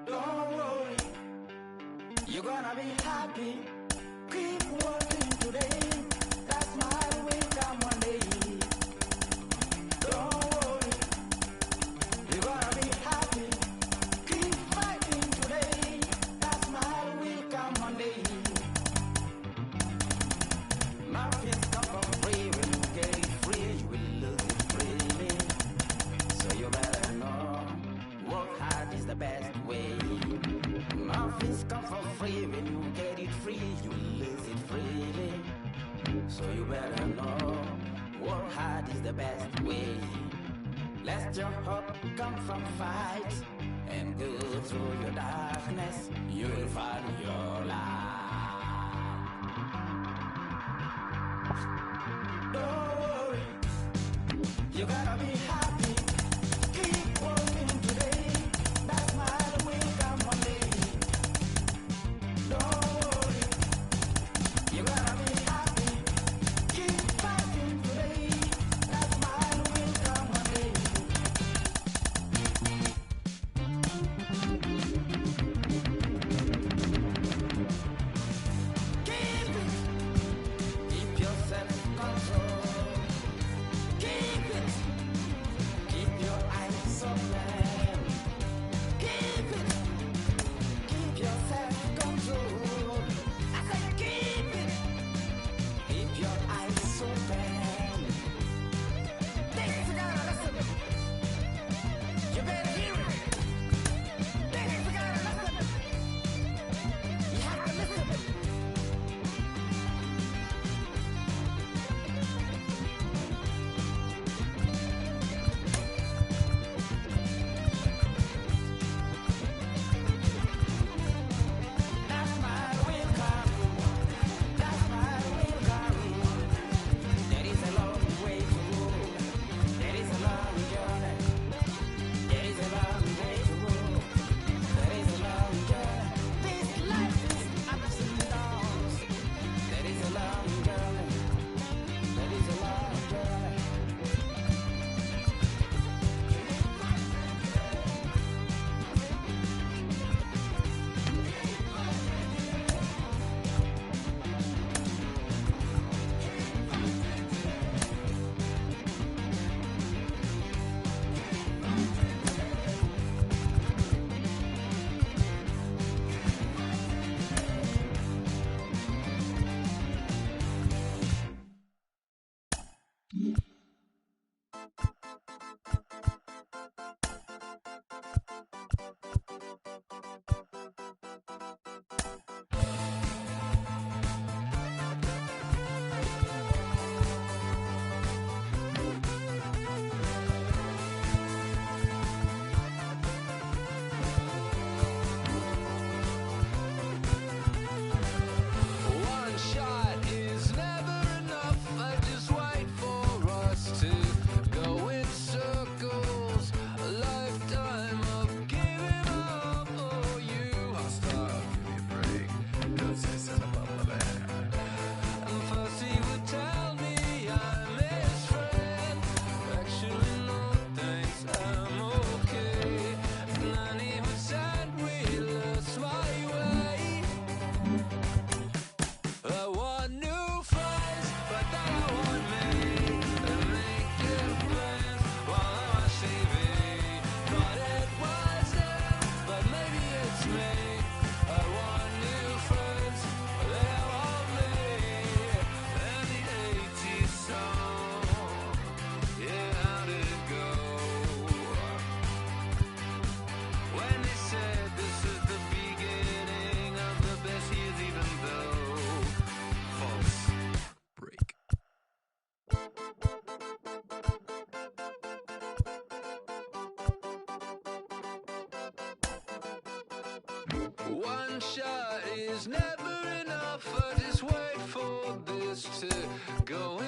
[SPEAKER 21] Don't worry, you're gonna be happy. Keep working today. That smile will come one day. Don't worry, you're gonna be happy. Keep fighting today. That smile will come one day. Nothing's come for free. When you get it free, you will lose it freely. So you better know, work hard is the best way. Nothing's come for free. When you get it free, you lose it freely. So you better know, work hard is the best way. Let your hope come from fight and go through your darkness. You will find your light. Don't worry, you gotta be happy. Keep working today. That smile will come one day. Don't worry, you gotta be happy. Keep fighting today. That smile will come one day. Keep it. Keep your self-control. Keep it.
[SPEAKER 6] one shot is never enough. I just wait for this to go